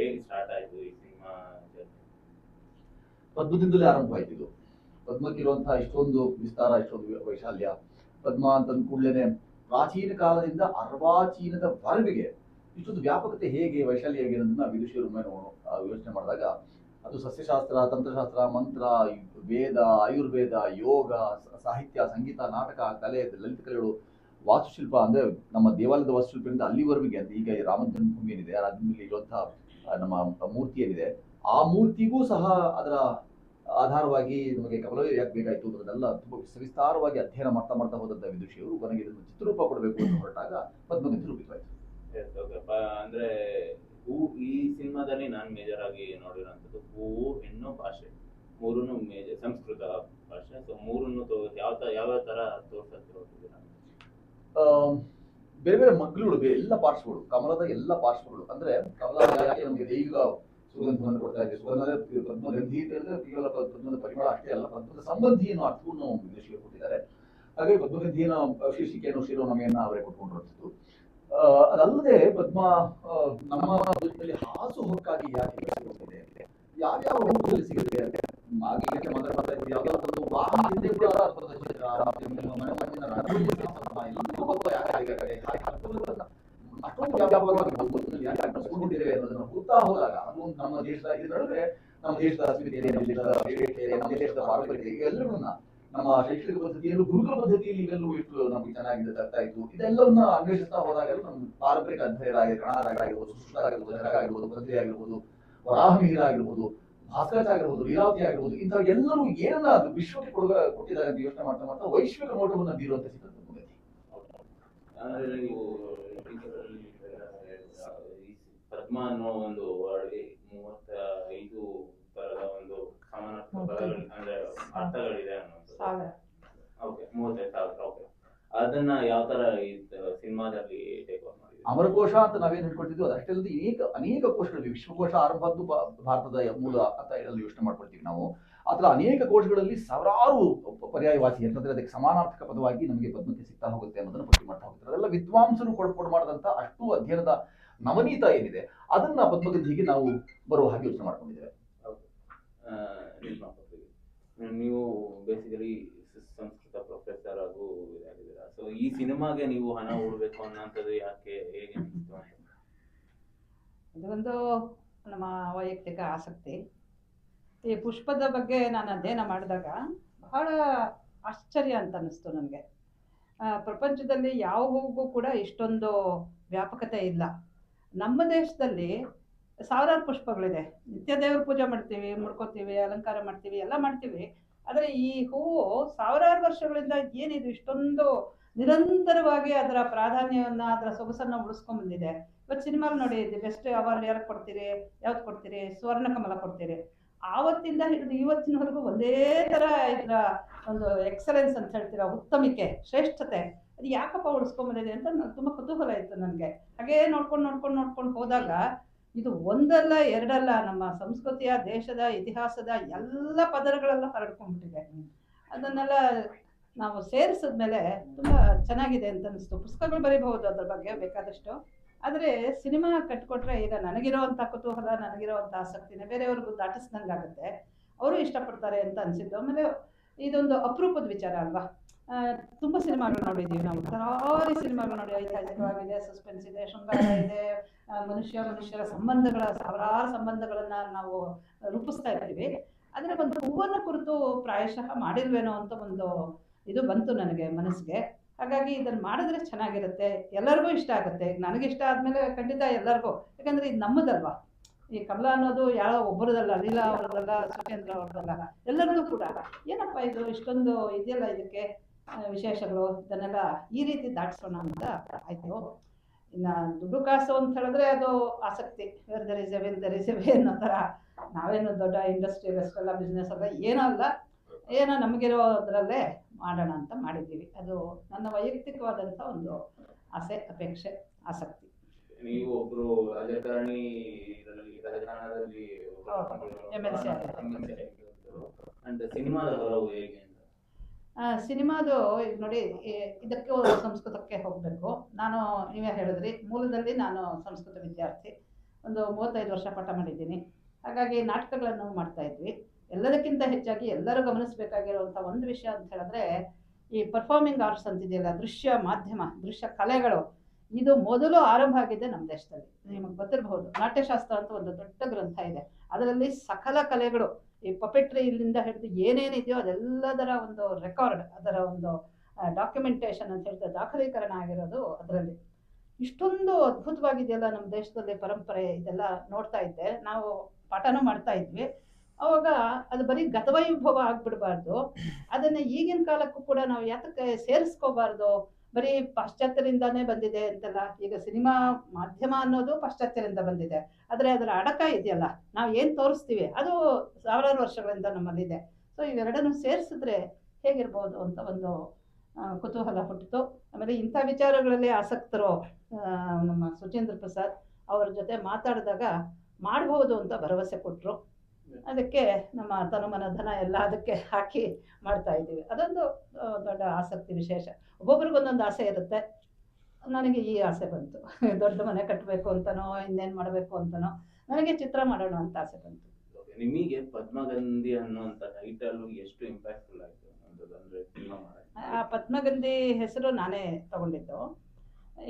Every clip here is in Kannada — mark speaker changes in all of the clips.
Speaker 1: ಹೇಗೆ ಸ್ಟಾರ್ಟ್ ಆಯ್ತು ಈ ಸಿನಿಮಾ ಜರ್ನಿ?
Speaker 2: ಪದ್ಮದಿಂದಲೇ ಆರಂಭ ಆಯ್ತು ಇದು. ಪದ್ಮಕ್ಕಿರುವಂತಹ ಇಷ್ಟೊಂದು ವಿಸ್ತಾರ, ಇಷ್ಟೊಂದು ವೈಶಾಲ್ಯ. ಪದ್ಮ ಅಂತಂದ ಕೂಡಲೇ ಪ್ರಾಚೀನ ಕಾಲದಿಂದ ಅರ್ವಾಚೀನದ ವರೆಗೆ ಇಷ್ಟೊಂದು ವ್ಯಾಪಕತೆ ಹೇಗೆ, ವೈಶಾಲ್ಯ ಹೇಗೆ ಅನ್ನೋದನ್ನ ವಿದುಷಿಯರು ಯೋಚನೆ ಮಾಡಿದಾಗ ಅದು ಸಸ್ಯಶಾಸ್ತ್ರ, ತಂತ್ರಶಾಸ್ತ್ರ, ಮಂತ್ರ, ವೇದ, ಆಯುರ್ವೇದ, ಯೋಗ, ಸಾಹಿತ್ಯ, ಸಂಗೀತ, ನಾಟಕ, ಕಲೆ, ಲಲಿತ ಕಲೆಗಳು, ವಾಸ್ತುಶಿಲ್ಪ ಅಂದ್ರೆ ನಮ್ಮ ದೇವಾಲಯದ ವಾಸ್ತುಶಿಲ್ಪದಿಂದ ಅಲ್ಲಿವರೆಗೆ ಅಂತ ಈಗ ರಾಮ ಜನ್ಮಭೂಮಿ ಏನಿದೆ ಅದ್ರಲ್ಲಿ ಇರುವಂತಹ ನಮ್ಮ ಮೂರ್ತಿ ಏನಿದೆ ಆ ಮೂರ್ತಿಗೂ ಸಹ ಅದರ ಆಧಾರವಾಗಿ ನಮಗೆ ಕಮಲವೇ ಯಾಕೆ ಬೇಕಾಯಿತು ಅನ್ನೋದೆಲ್ಲ ತುಂಬಾ ಸವಿಸ್ತಾರವಾಗಿ ಅಧ್ಯಯನ ಮಾಡ್ತಾ ಮಾಡ್ತಾ ಹೋದಂತ ವಿದುಷಿಯವರು ಕೊನೆಗೆ ಇದನ್ನು ಚಿತ್ರರೂಪ ಕೊಡಬೇಕು ಅಂತ ಹೊರಟಾಗ ಪದ್ಮಗಂಧಿ ರೂಪಿತವಾಯಿತು.
Speaker 1: ಅಂದ್ರೆ ಈ ಸಿನಿಮಾದಲ್ಲಿ ನಾನು ಮೇಜರ್ ಆಗಿ ನೋಡಿರೋಂಥದ್ದು ಹೂವು, ಹೆಣ್ಣು, ಭಾಷೆ ಮೂರನ್ನು ಮೇಜರ್, ಸಂಸ್ಕೃತ ಭಾಷೆ. ಸೊ ಮೂರನ್ನು ಯಾವ ತರ ತೋರ್ಸಕ್ಕೆ ಹೊರಟಿದ್ದೀರಾ?
Speaker 2: ಬೇರೆ ಬೇರೆ ಮಗ್ಳುಗಳು, ಎಲ್ಲ ಪಾರ್ಶ್ವಗಳು, ಕಮಲದ ಎಲ್ಲ ಪಾರ್ಶ್ವಗಳು. ಅಂದ್ರೆ ಕಮಲ ಯಾಕೆ ನಮಗೆ ದೈವಿಕ ಸುಗಂಧವನ್ನು ಕೊಡ್ತಾ ಇದೆ. ಸುಗಂಧ ಪದ್ಮಗಂಧಿ ಅಂತಂದ್ರೆ ಕೇವಲ ಪದ್ಮದ ಪರಿಮಳ ಅಷ್ಟೇ ಅಲ್ಲ, ಪದ್ಮದ ಸಂಬಂಧಿ ಅನ್ನೋ ಅರ್ಥವನ್ನು ವಿದೇಶಿಗೆ ಕೊಟ್ಟಿದ್ದಾರೆ. ಹಾಗಾಗಿ ಪದ್ಮಗಂಧಿನ ಶೀರ್ಷಿಕೆಯನ್ನು ಶಿರೋನಾಮೆಯನ್ನ ಅವರೇ ಕೊಟ್ಕೊಂಡಿರುವಂಥದ್ದು. ಅದಲ್ಲದೆ ಪದ್ಮ ನಮ್ಮ ಬದುಕಿನಲ್ಲಿ ಹಾಸು ಹೊಕ್ಕಾಗಿ ಯಾಕೆ ಸಿಗುತ್ತದೆ, ಯಾವ್ಯಾವ ರೂಪದಲ್ಲಿ ಸಿಗುತ್ತೆ, ಯಾವ್ದಾದ್ರು ಒಂದು ವಾಹನದಿಂದ ಕೂಡ ಅಷ್ಟೊಂದು ವ್ಯಾಪಕವಾಗಿ ಅನ್ನೋದನ್ನು ಹುಡುಕ್ತಾ ಹೋದಾಗ ಅದು ನಮ್ಮ ದೇಶದ ಇದ್ರ ನಡುವೆ ನಮ್ಮ ದೇಶದ ಅಸ್ಮಿತೆ, ನಮ್ಮ ದೇಶದ ಶ್ರೇಷ್ಠತೆ, ನಮ್ಮ ದೇಶದ ಪಾರಂಪರ್ಯತೆ ಇವೆಲ್ಲವನ್ನ ನಮ್ಮ ಶೈಕ್ಷಣಿಕ ಪದ್ಧತಿಯಲ್ಲೂ ಗುರುಕುಲ ಪದ್ಧತಿಯಲ್ಲಿ ಇವೆಲ್ಲೂ ಎಷ್ಟು ನಮ್ಗೆ ಚೆನ್ನಾಗಿದೆ ಅರ್ಥ ಆಯ್ತು. ಇದೆಲ್ಲವನ್ನ ಅನ್ವೇಷಿಸ್ತಾ ಹೋದಾಗ ನಮ್ಮ ಪಾರಂಪರಿಕ ಅಧ್ಯಯನ ಕಣಾರಾಗಿರ್ಬೋದು, ಸುಶ್ರಾಗಿರ್ಬೋದು, ಜನರಾಗಿರ್ಬೋದು, ಪದ್ಧತಿ ಆಗಿರ್ಬೋದು, ವರಾಹಮಿಹಿರ ಆಗಿರ್ಬೋದು, ಭಾಸ್ಕರಾಚಾರ್ಯ ಆಗಿರ್ಬೋದು, ಲೀಲಾವತಿ ಆಗಿರ್ಬೋದು, ಇಂಥ ಎಲ್ಲರೂ ಏನನ್ನ ಅದು ವಿಶ್ವಕ್ಕೆ ಕೊಟ್ಟಿದ್ದಾರೆ ಅಂತ ಯೋಚನೆ ಮಾಡ್ತಾ ಮಾಡ್ತಾ ವೈಶ್ವಿಕ ನೋಟವನ್ನು ಬೀರುವಂತ ಸಿದ್ಧತೆ.
Speaker 1: ಪದ್ಮ ಅನ್ನೋ ಒಂದು ವರ್ಡ್ಗೆ 35 ತರದ ಒಂದು ಸಮಾನಾರ್ಥಕ ಪದಗಳು ಅಂದ್ರೆ ಅರ್ಥಗಳಿದೆ ಅನ್ನೋದು. ಓಕೆ, 35,000. ಓಕೆ, ಅದನ್ನ ಯಾವ ತರ ಈ ಸಿನಿಮಾದಲ್ಲಿ ಟೇಕ್ ಓವರ್ ಮಾಡಿದ್ರು?
Speaker 2: ಅಮರಕೋಶ ಅಂತ ನಾವೇನು ಹೇಳ್ಕೊಳ್ತಿದ್ವಿ ಅದಷ್ಟೇ ಅನೇಕ ಕೋಶಗಳಿವೆ. ವಿಶ್ವಕೋಶ ಆರಂಭದ್ದು ಭಾರತದ ಮೂಲ ಅಂತ ಹೇಳಲು ಯೋಚನೆ ಮಾಡ್ಕೊಳ್ತೀವಿ ನಾವು. ಆತರ ಅನೇಕ ಕೋಶಗಳಲ್ಲಿ ಸಾವಿರಾರು ಪರ್ಯಾಯವಾಸಿ ಯಾಕಂದ್ರೆ ಅದಕ್ಕೆ ಸಮಾನಾರ್ಥಕ ಪದವಾಗಿ ನಮಗೆ ಪದ್ಮಕ್ಕೆ ಸಿಗ್ತಾ ಹೋಗುತ್ತೆ ಅನ್ನೋದನ್ನ ಪಟ್ಟಿ ಮಾಡ್ತಾ ಹೋಗ್ತಾರೆ. ಅದೆಲ್ಲ ವಿದ್ವಾಂಸರು ಕೊಡು ಮಾಡಿದಂತ ಅಷ್ಟು ಅಧ್ಯಯನದ ನವನೀತ ಏನಿದೆ ಅದನ್ನ ಪದ್ಮಗಂಧಿಗೆ ನಾವು ಬರುವ ಹಾಗೆ ಯೋಚನೆ ಮಾಡ್ಕೊಂಡಿದ್ದೇವೆ.
Speaker 1: ನೀವು ಬೇಸಿಕಲಿ ಸಂಸ್ಕೃತ ಪ್ರೊಫೆಸರ್ ಹಾಗೂ ಇದಾಗಿದ್ದೀರಾ. ಸೊ ಈ ಸಿನಿಮಾಗೆ ನೀವು ಹಣ ಹೂಡಬೇಕು ಅನ್ನೋಂಥದ್ದು ಯಾಕೆ, ಹೇಗೆ ಅನಿಸ್ತು?
Speaker 3: ಅದೊಂದು ನಮ್ಮ ವೈಯಕ್ತಿಕ ಆಸಕ್ತಿ. ಈ ಪುಷ್ಪದ ಬಗ್ಗೆ ನಾನು ಅಧ್ಯಯನ ಮಾಡಿದಾಗ ಬಹಳ ಆಶ್ಚರ್ಯ ಅಂತ ಅನ್ನಿಸ್ತು ನನಗೆ. ಪ್ರಪಂಚದಲ್ಲಿ ಯಾವ ಹೂವಿಗೂ ಕೂಡ ಇಷ್ಟೊಂದು ವ್ಯಾಪಕತೆ ಇಲ್ಲ. ನಮ್ಮ ದೇಶದಲ್ಲಿ ಸಾವಿರಾರು ಪುಷ್ಪಗಳಿದೆ. ನಿತ್ಯ ದೇವ್ರ ಪೂಜೆ ಮಾಡ್ತೀವಿ, ಮುಡ್ಕೋತೀವಿ, ಅಲಂಕಾರ ಮಾಡ್ತೀವಿ, ಎಲ್ಲ ಮಾಡ್ತೀವಿ. ಆದರೆ ಈ ಹೂವು ಸಾವಿರಾರು ವರ್ಷಗಳಿಂದ ಏನಿದು ಇಷ್ಟೊಂದು ನಿರಂತರವಾಗಿ ಅದರ ಪ್ರಾಧಾನ್ಯವನ್ನು, ಅದರ ಸೊಗಸನ್ನು ಉಳಿಸ್ಕೊಂಡ್ಬಂದಿದೆ. ಇವತ್ತು ಸಿನಿಮಾಲ್ ನೋಡಿ, ದಿ ಬೆಸ್ಟ್ ಅವಾರ್ಡ್ ಯಾರಿಗೆ ಕೊಡ್ತೀರಿ, ಯಾವ್ದು ಕೊಡ್ತೀರಿ? ಸ್ವರ್ಣ ಕಮಲ ಕೊಡ್ತೀರಿ. ಆವತ್ತಿಂದ ಹಿಡಿದು ಇವತ್ತಿನವರೆಗೂ ಒಂದೇ ಥರ ಇದರ ಒಂದು ಎಕ್ಸಲೆನ್ಸ್ ಅಂತ ಹೇಳ್ತೀರಾ, ಉತ್ತಮಿಕೆ, ಶ್ರೇಷ್ಠತೆ, ಅದು ಯಾಕಪ್ಪ ಉಳಿಸ್ಕೊಂಬಂದಿದೆ ಅಂತ ತುಂಬ ಕುತೂಹಲ ಇತ್ತು ನನಗೆ. ಹಾಗೇ ನೋಡ್ಕೊಂಡು ಹೋದಾಗ ಇದು ಒಂದಲ್ಲ ಎರಡಲ್ಲ ನಮ್ಮ ಸಂಸ್ಕೃತಿಯ, ದೇಶದ, ಇತಿಹಾಸದ ಎಲ್ಲ ಪದರಗಳೆಲ್ಲ ಹರಡ್ಕೊಂಡ್ಬಿಟ್ಟಿದೆ. ಅದನ್ನೆಲ್ಲ ನಾವು ಸೇರಿಸಿದ್ಮೇಲೆ ತುಂಬ ಚೆನ್ನಾಗಿದೆ ಅಂತ ಅನಿಸ್ತು. ಪುಸ್ತಕಗಳು ಬರೀಬಹುದು ಅದ್ರ ಬಗ್ಗೆ ಬೇಕಾದಷ್ಟು. ಆದರೆ ಸಿನಿಮಾ ಕಟ್ಕೊಟ್ರೆ ಈಗ ನನಗಿರೋವಂಥ ಕುತೂಹಲ, ನನಗಿರೋವಂಥ ಆಸಕ್ತಿನೇ ಬೇರೆಯವ್ರಿಗೂ ದಾಟಿಸ್ದಂಗಾಗುತ್ತೆ, ಅವರು ಇಷ್ಟಪಡ್ತಾರೆ ಅಂತ ಅನಿಸಿದ್ದು. ಆಮೇಲೆ ಇದೊಂದು ಅಪರೂಪದ ವಿಚಾರ ಅಲ್ವಾ. ತುಂಬ ಸಿನಿಮಾಗಳು ನೋಡಿದ್ದೀವಿ ನಾವು, ತರಾವರಿ ಸಿನಿಮಾಗಳು ನೋಡಿ. ಐತಿಹಾಸಿಕವಾಗಿದೆ, ಸಸ್ಪೆನ್ಸ್ ಇದೆ, ಶೃಂಗಾರ ಇದೆ, ಮನುಷ್ಯರ ಸಂಬಂಧಗಳ ಸಾವಿರಾರು ಸಂಬಂಧಗಳನ್ನು ನಾವು ರೂಪಿಸ್ತಾ ಇರ್ತೀವಿ. ಆದರೆ ಒಂದು ಹೂವನ್ನು ಕುರಿತು ಪ್ರಾಯಶಃ ಮಾಡಿಲ್ವೇನೋ ಅಂತ ಒಂದು ಇದು ಬಂತು ನನಗೆ ಮನಸ್ಸಿಗೆ. ಹಾಗಾಗಿ ಇದನ್ನು ಮಾಡಿದ್ರೆ ಚೆನ್ನಾಗಿರುತ್ತೆ, ಎಲ್ಲರಿಗೂ ಇಷ್ಟ ಆಗುತ್ತೆ. ನನಗಿಷ್ಟ ಆದಮೇಲೆ ಖಂಡಿತ ಎಲ್ಲರಿಗೂ, ಯಾಕಂದರೆ ಇದು ನಮ್ಮದಲ್ವಾ. ಈ ಕಮಲ ಅನ್ನೋದು ಯಾರೋ ಒಬ್ಬರದಲ್ಲ, ಲೀಲಾ ಅವ್ರದ್ದಲ್ಲ, ಸುಚೇಂದ್ರ ಅವ್ರದ್ದಲ್ಲ, ಎಲ್ಲರದ್ದು ಕೂಡ. ಏನಪ್ಪ ಇದು ಇಷ್ಟೊಂದು ಇದೆಯಲ್ಲ, ಇದಕ್ಕೆ ವಿಶೇಷಗಳು, ಇದನ್ನೆಲ್ಲ ಈ ರೀತಿ ದಾಟಿಸೋಣ ಅಂತ ಆಯಿತು. ಇನ್ನು ದುಡ್ಡು ಕಾಸು ಅಂತ ಹೇಳಿದ್ರೆ ಅದು ಆಸಕ್ತಿ, ದರ್ ಇಸ್ ಎ ವೇ ಅನ್ನೋ ಥರ. ನಾವೇನು ದೊಡ್ಡ ಇಂಡಸ್ಟ್ರಿಯಲಿಸ್ಟ್ ಅಲ್ಲ, ಬಿಸ್ನೆಸ್ ಅಲ್ಲ, ಏನೋ ಅಲ್ಲ, ಏನೋ ನಮಗಿರೋದ್ರಲ್ಲೇ ಮಾಡೋಣ ಅಂತ ಮಾಡಿದ್ದೀವಿ. ಅದು ನನ್ನ ವೈಯಕ್ತಿಕವಾದಂಥ ಒಂದು ಆಸೆ, ಅಪೇಕ್ಷೆ, ಆಸಕ್ತಿ.
Speaker 1: ನೀವು ಒಬ್ರು ರಾಜಕಾರಣಿ
Speaker 3: MLC
Speaker 1: ಅಂತ ಸಿನಿಮಾದ ಬರೋದು ಹೇಗೆ ಅಂತ?
Speaker 3: ಸಿನಿಮಾದು ಈಗ ನೋಡಿ, ಇದಕ್ಕೆ ಸಂಸ್ಕೃತಕ್ಕೆ ಹೋಗಬೇಕು. ನಾನು ನೀವೇ ಹೇಳಿದ್ರಿ, ಮೂಲದಲ್ಲಿ ನಾನು ಸಂಸ್ಕೃತ ವಿದ್ಯಾರ್ಥಿ. ಒಂದು 35 ವರ್ಷ ಪಾಠ ಮಾಡಿದ್ದೀನಿ. ಹಾಗಾಗಿ ನಾಟಕಗಳನ್ನು ಮಾಡ್ತಾ ಇದ್ವಿ. ಎಲ್ಲದಕ್ಕಿಂತ ಹೆಚ್ಚಾಗಿ ಎಲ್ಲರೂ ಗಮನಿಸಬೇಕಾಗಿರುವಂಥ ಒಂದು ವಿಷಯ ಅಂತ ಹೇಳಿದ್ರೆ, ಈ ಪರ್ಫಾರ್ಮಿಂಗ್ ಆರ್ಟ್ಸ್ ಅಂತಿದೆಯಲ್ಲ, ದೃಶ್ಯ ಮಾಧ್ಯಮ, ದೃಶ್ಯ ಕಲೆಗಳು, ಇದು ಮೊದಲು ಆರಂಭ ಆಗಿದೆ ನಮ್ಮ ದೇಶದಲ್ಲಿ. ನಿಮಗೆ ಗೊತ್ತಿರಬಹುದು, ನಾಟ್ಯಶಾಸ್ತ್ರ ಅಂತ ಒಂದು ದೊಡ್ಡ ಗ್ರಂಥ ಇದೆ. ಅದರಲ್ಲಿ ಸಕಲ ಕಲೆಗಳು, ಈ ಪಪೆಟ್ರಿ ಇಲ್ಲಿಂದ ಹಿಡಿದು ಏನೇನಿದೆಯೋ ಅದೆಲ್ಲದರ ಒಂದು ರೆಕಾರ್ಡ್, ಅದರ ಒಂದು ಡಾಕ್ಯುಮೆಂಟೇಶನ್ ಅಂತ ಹೇಳ್ತಾರೆ, ದಾಖಲೀಕರಣ ಆಗಿರೋದು ಅದರಲ್ಲಿ. ಇಷ್ಟೊಂದು ಅದ್ಭುತವಾಗಿದೆಯಲ್ಲ ನಮ್ಮ ದೇಶದಲ್ಲಿ ಪರಂಪರೆ. ಇದೆಲ್ಲ ನೋಡ್ತಾ ಇದ್ದೆ, ನಾವು ಪಾಠನೂ ಮಾಡ್ತಾ ಇದ್ವಿ ಅವಾಗ. ಅದು ಬರೀ ಗತವೈಭವ ಆಗ್ಬಿಡ್ಬಾರ್ದು, ಅದನ್ನ ಈಗಿನ ಕಾಲಕ್ಕೂ ಕೂಡ ನಾವು ಯಾತಕ್ಕೆ ಸೇರಿಸ್ಕೋಬಾರ್ದು? ಬರೀ ಪಾಶ್ಚಾತ್ಯರಿಂದಾನೇ ಬಂದಿದೆ ಅಂತೆಲ್ಲ. ಈಗ ಸಿನಿಮಾ ಮಾಧ್ಯಮ ಅನ್ನೋದು ಪಾಶ್ಚಾತ್ಯರಿಂದ ಬಂದಿದೆ, ಆದರೆ ಅದರ ಅಡಕ ಇದೆಯಲ್ಲ, ನಾವು ಏನು ತೋರಿಸ್ತೀವಿ ಅದು ಸಾವಿರಾರು ವರ್ಷಗಳಿಂದ ನಮ್ಮಲ್ಲಿದೆ. ಸೊ ಇವೆರಡನ್ನು ಸೇರಿಸಿದ್ರೆ ಹೇಗಿರ್ಬೋದು ಅಂತ ಒಂದು ಕುತೂಹಲ ಹುಟ್ಟಿತು. ಆಮೇಲೆ ಇಂಥ ವಿಚಾರಗಳಲ್ಲಿ ಆಸಕ್ತರು ನಮ್ಮ ಸುಚೇಂದ್ರ ಪ್ರಸಾದ್ ಅವರ ಜೊತೆ ಮಾತಾಡಿದಾಗ ಮಾಡಬಹುದು ಅಂತ ಭರವಸೆ ಕೊಟ್ಟರು. ಅದಕ್ಕೆ ನಮ್ಮ ತನುಮನ ಧನ ಎಲ್ಲ ಅದಕ್ಕೆ ಹಾಕಿ ಮಾಡ್ತಾ ಇದ್ದೀವಿ. ಅದೊಂದು ದೊಡ್ಡ ಆಸಕ್ತಿ ವಿಶೇಷ. ಒಬ್ಬೊಬ್ರಿಗೊಂದೊಂದು ಆಸೆ ಇರುತ್ತೆ. ನನಗೆ ಈ ಆಸೆ ಬಂತು, ದೊಡ್ಡ ಮನೆ ಕಟ್ಟಬೇಕು ಅಂತನೋ ಇನ್ನೇನು ಮಾಡಬೇಕು ಅಂತನೋ, ನನಗೆ ಚಿತ್ರ ಮಾಡೋಣ ಅಂತ ಆಸೆ ಬಂತು.
Speaker 1: ನಿಮಗೆ ಪದ್ಮಗಂಧಿ ಅನ್ನುವಂಥ ಟೈಟಲ್ ಎಷ್ಟು ಇಂಪ್ಯಾಕ್ಟ್ಫುಲ್ ಆಯಿತು ಅಂದ್ರೆ ಸಿನಿಮಾ
Speaker 3: ಆ ಪದ್ಮಗಂಧಿ ಹೆಸರು ನಾನೇ ತಗೊಂಡಿದ್ದು.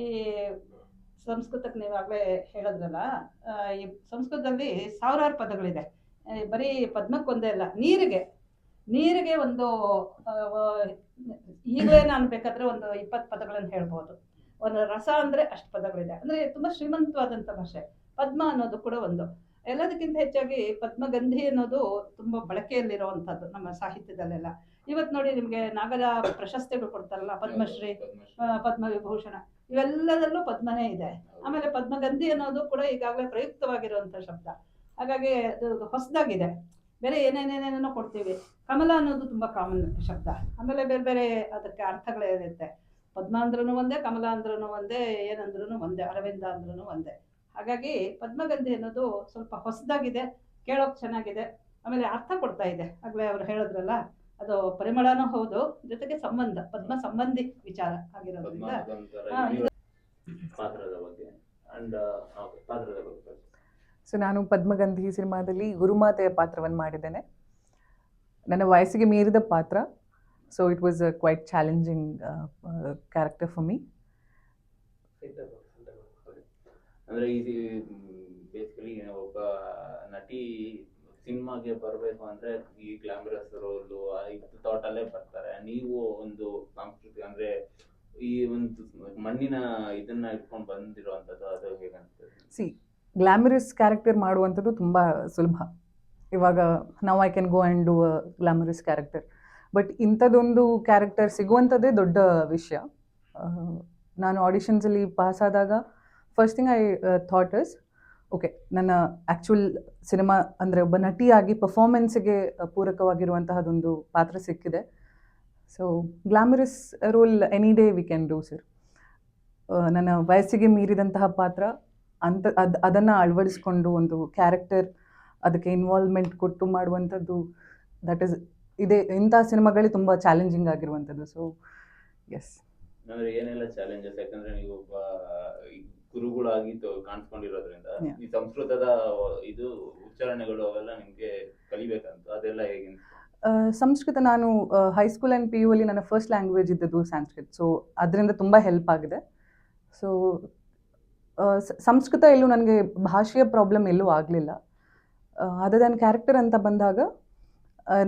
Speaker 3: ಈ ಸಂಸ್ಕೃತಕ್ಕೆ ನೀವಾಗಲೇ ಹೇಳಿದ್ರಲ್ಲ, ಈ ಸಂಸ್ಕೃತದಲ್ಲಿ ಸಾವಿರಾರು ಪದಗಳಿದೆ. ಬರೀ ಪದ್ಮಕ್ಕೊಂದೇ ಅಲ್ಲ, ನೀರಿಗೆ ಒಂದು ಈಗಲೇ ನಾನು ಬೇಕಾದ್ರೆ ಒಂದು 20 ಪದಗಳನ್ನು ಹೇಳ್ಬೋದು. ಒಂದು ರಸ ಅಂದರೆ ಅಷ್ಟು ಪದಗಳಿದೆ. ಅಂದರೆ ತುಂಬ ಶ್ರೀಮಂತವಾದಂಥ ಭಾಷೆ. ಪದ್ಮ ಅನ್ನೋದು ಕೂಡ ಒಂದು. ಎಲ್ಲದಕ್ಕಿಂತ ಹೆಚ್ಚಾಗಿ ಪದ್ಮಗಂಧಿ ಅನ್ನೋದು ತುಂಬ ಬಳಕೆಯಲ್ಲಿರುವಂಥದ್ದು ನಮ್ಮ ಸಾಹಿತ್ಯದಲ್ಲೆಲ್ಲ. ಇವತ್ತು ನೋಡಿ, ನಿಮಗೆ ನಾಗರ ಪ್ರಶಸ್ತಿಗಳು ಕೊಡ್ತಾರಲ್ಲ, ಪದ್ಮಶ್ರೀ, ಪದ್ಮವಿಭೂಷಣ, ಇವೆಲ್ಲದಲ್ಲೂ ಪದ್ಮನೇ ಇದೆ. ಆಮೇಲೆ ಪದ್ಮಗಂಧಿ ಅನ್ನೋದು ಕೂಡ ಈಗಾಗಲೇ ಪ್ರಯುಕ್ತವಾಗಿರುವಂಥ ಶಬ್ದ. ಹಾಗಾಗಿ ಅದು ಹೊಸದಾಗಿದೆ. ಬೇರೆ ಏನೇನೇನೇನೋ ಕೊಡ್ತೀವಿ. ಕಮಲ ಅನ್ನೋದು ತುಂಬ ಕಾಮನ್ ಶಬ್ದ. ಆಮೇಲೆ ಬೇರೆ ಬೇರೆ ಅದಕ್ಕೆ ಅರ್ಥಗಳಿರುತ್ತೆ. ಪದ್ಮ ಅಂದ್ರೂ ಒಂದೇ, ಕಮಲ ಅಂದ್ರೂ ಒಂದೇ, ಏನಂದ್ರೂ ಒಂದೇ, ಅರವಿಂದ ಅಂದ್ರೂ ಒಂದೇ. ಹಾಗಾಗಿ ಪದ್ಮಗಂಧಿ ಅನ್ನೋದು ಸ್ವಲ್ಪ ಹೊಸದಾಗಿದೆ, ಕೇಳೋಕೆ ಚೆನ್ನಾಗಿದೆ, ಆಮೇಲೆ ಅರ್ಥ ಕೊಡ್ತಾ ಇದೆ. ಆಗಲೇ ಅವ್ರು ಹೇಳಿದ್ರಲ್ಲ, ಅದು ಪರಿಮಳನೂ ಹೌದು, ಜೊತೆಗೆ ಸಂಬಂಧ, ಪದ್ಮ ಸಂಬಂಧಿ ವಿಚಾರ ಆಗಿರೋದ್ರಿಂದ.
Speaker 4: ಸೊ ನಾನು ಪದ್ಮಗಂಧಿ ಸಿನಿಮಾದಲ್ಲಿ ಗುರುಮಾತೆಯ ಪಾತ್ರವನ್ನು ಮಾಡಿದ್ದೇನೆ. ನನ್ನ ವಯಸ್ಸಿಗೆ ಮೀರಿದ ಪಾತ್ರ. So it was a quite challenging character for me.
Speaker 1: ಅಂದರೆ ಇದು ಬೇಸಿಕಲಿ ಒಬ್ಬ ನಟಿ ಸಿನಿಮಾಗೆ ಬರಬೇಕು ಅಂದರೆ ಈ ಗ್ಲಾಮರಸ್ ರೋಲು ಇದು ಥಾಟಲ್ಲೇ ಬರ್ತಾರೆ. ನೀವು ಒಂದು ಸಂಸ್ಕೃತಿ ಅಂದರೆ ಈ ಒಂದು ಮಣ್ಣಿನ ಇದನ್ನ ಇಟ್ಕೊಂಡು ಬಂದಿರುವಂಥದ್ದು, ಅದು ಹೇಗಂತ?
Speaker 4: ಗ್ಲಾಮರಸ್ ಕ್ಯಾರೆಕ್ಟರ್ ಮಾಡುವಂಥದ್ದು ತುಂಬ ಸುಲಭ. ಇವಾಗ ನಾವು I can go and do a glamorous character. But ಇಂಥದ್ದೊಂದು ಕ್ಯಾರೆಕ್ಟರ್ ಸಿಗುವಂಥದ್ದೇ ದೊಡ್ಡ ವಿಷಯ. ನಾನು ಆಡಿಷನ್ಸಲ್ಲಿ ಪಾಸ್ ಆದಾಗ first thing I thought is, okay, ನನ್ನ ಆ್ಯಕ್ಚುಲ್ ಸಿನಿಮಾ ಅಂದರೆ ಒಬ್ಬ ನಟಿಯಾಗಿ ಪರ್ಫಾರ್ಮೆನ್ಸಿಗೆ ಪೂರಕವಾಗಿರುವಂತಹದೊಂದು ಪಾತ್ರ ಸಿಕ್ಕಿದೆ. So glamorous role any day we can do sir. ನನ್ನ ವಯಸ್ಸಿಗೆ ಮೀರಿದಂತಹ ಪಾತ್ರ ಅದನ್ನು ಅಳವಡಿಸ್ಕೊಂಡು ಒಂದು ಕ್ಯಾರೆಕ್ಟರ್ ಅದಕ್ಕೆ ಇನ್ವಾಲ್ವ್ಮೆಂಟ್ ಕೊಟ್ಟು ಮಾಡುವಂಥದ್ದು, ದಟ್ ಈಸ್ ಇಂಥ ಸಿನಿಮಾಗಳೇ ತುಂಬ ಚಾಲೆಂಜಿಂಗ್ ಆಗಿರುವಂಥದ್ದು. So yes.
Speaker 1: ಅಂದರೆ ಏನೆಲ್ಲ ಚಾಲೆಂಜಸ್? ಯಾಕಂದರೆ ನೀವು ಒಬ್ಬ ಗುರುಗಳಾಗಿ ಕಾಣಿಸ್ಕೊಂಡಿರೋದ್ರಿಂದ ಈ ಸಂಸ್ಕೃತದ ಇದು ಉಚ್ಚಾರಣೆಗಳು ಅವೆಲ್ಲ ನಿಮಗೆ ಕಲಿಬೇಕಂತ, ಅದೆಲ್ಲ ಹೇಗೆ?
Speaker 4: ಸಂಸ್ಕೃತ ನಾನು ಹೈಸ್ಕೂಲ್ ಆ್ಯಂಡ್ PU ಅಲ್ಲಿ ನನ್ನ ಫಸ್ಟ್ ಲ್ಯಾಂಗ್ವೇಜ್ ಇದ್ದದ್ದು ಸಂಸ್ಕೃತ. ಸೊ ಅದರಿಂದ ತುಂಬ ಹೆಲ್ಪ್ ಆಗಿದೆ. ಸೊ ಸಂಸ್ಕೃತ ಎಲ್ಲೂ ನನಗೆ ಭಾಷೆಯ ಪ್ರಾಬ್ಲಮ್ ಎಲ್ಲೂ ಆಗಲಿಲ್ಲ. ಅದರ್ ದೆನ್ ಕ್ಯಾರೆಕ್ಟರ್ ಅಂತ ಬಂದಾಗ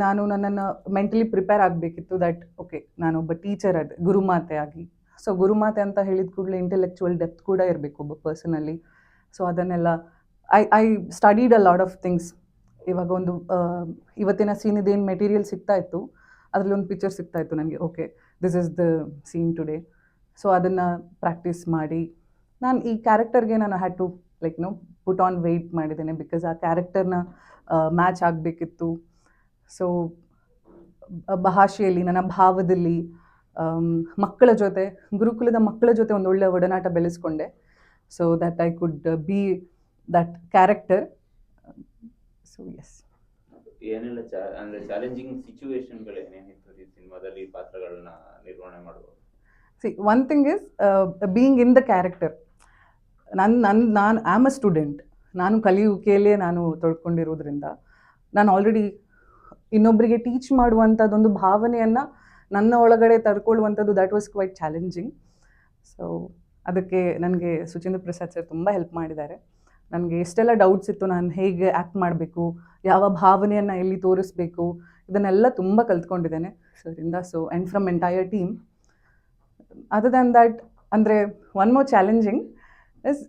Speaker 4: ನಾನು ನನ್ನನ್ನು ಮೆಂಟಲಿ ಪ್ರಿಪೇರ್ ಆಗಬೇಕಿತ್ತು ದಟ್ ಓಕೆ, ನಾನೊಬ್ಬ ಟೀಚರ್ ಅದೇ ಗುರುಮಾತೆ ಆಗಿ. ಸೊ ಗುರುಮಾತೆ ಅಂತ ಹೇಳಿದ ಕೂಡಲೇ ಇಂಟೆಲೆಕ್ಚುವಲ್ ಡೆಪ್ತ್ ಕೂಡ ಇರಬೇಕು ಒಬ್ಬ ಪರ್ಸನಲ್ಲಿ. ಸೊ ಅದನ್ನೆಲ್ಲ I studied a lot of things. ಇವಾಗ ಒಂದು ಇವತ್ತಿನ ಸೀನ್ ಇದೇನು ಮೆಟೀರಿಯಲ್ ಸಿಗ್ತಾ ಇತ್ತು, ಅದರಲ್ಲಿ ಒಂದು ಪಿಕ್ಚರ್ ಸಿಗ್ತಾ ಇತ್ತು ನನಗೆ, okay this is the scene today. So ಅದನ್ನು ಪ್ರಾಕ್ಟೀಸ್ ಮಾಡಿ ನಾನು ಈ ಕ್ಯಾರೆಕ್ಟರ್ಗೆ ನಾನು had to put on weight ಮಾಡಿದ್ದೇನೆ, ಬಿಕಾಸ್ ಆ ಕ್ಯಾರೆಕ್ಟರ್ನ ಮ್ಯಾಚ್ ಆಗಬೇಕಿತ್ತು. ಸೊ ಭಾಷೆಯಲ್ಲಿ, ನನ್ನ ಭಾವದಲ್ಲಿ, ಮಕ್ಕಳ ಜೊತೆ, ಗುರುಕುಲದ ಮಕ್ಕಳ ಜೊತೆ ಒಂದು ಒಳ್ಳೆಯ ಒಡನಾಟ ಬೆಳೆಸ್ಕೊಂಡೆ. So that I could be that character. So yes.
Speaker 1: ಏನೆಲ್ಲ ಅಂದರೆ ಚಾಲೆಂಜಿಂಗ್ ಸಿಚುವೇಶನ್ಗಳು ಏನೇನಿತ್ತು ಈ ಸಿನಿಮಾದಲ್ಲಿ ಪಾತ್ರಗಳನ್ನ ನಿರ್ವಹಣೆ ಮಾಡುವಾಗ?
Speaker 4: One thing is being in the character. ನಾನು ಐ ಆಮ್ ಅ ಸ್ಟೂಡೆಂಟ್. ನಾನು ಕಲಿಯುವಿಕೆಯಲ್ಲೇ ನಾನು ತೊಡ್ಕೊಂಡಿರೋದ್ರಿಂದ ನಾನು ಆಲ್ರೆಡಿ ಇನ್ನೊಬ್ಬರಿಗೆ ಟೀಚ್ ಮಾಡುವಂಥದ್ದೊಂದು ಭಾವನೆಯನ್ನು ನನ್ನ ಒಳಗಡೆ ತರ್ಕೊಳ್ಳುವಂಥದ್ದು that was quite challenging. So ಅದಕ್ಕೆ ನನಗೆ ಸುಚೇಂದ್ರ ಪ್ರಸಾದ್ ಸರ್ ತುಂಬ ಹೆಲ್ಪ್ ಮಾಡಿದ್ದಾರೆ. ನನಗೆ ಎಷ್ಟೆಲ್ಲ ಡೌಟ್ಸ್ ಇತ್ತು, ನಾನು ಹೇಗೆ ಆ್ಯಕ್ಟ್ ಮಾಡಬೇಕು, ಯಾವ ಭಾವನೆಯನ್ನು ಎಲ್ಲಿ ತೋರಿಸ್ಬೇಕು, ಇದನ್ನೆಲ್ಲ ತುಂಬ ಕಲ್ತ್ಕೊಂಡಿದ್ದೇನೆ ಸರಿಂದ. So and from entire team. Other than that ಅಂದರೆ one more challenging is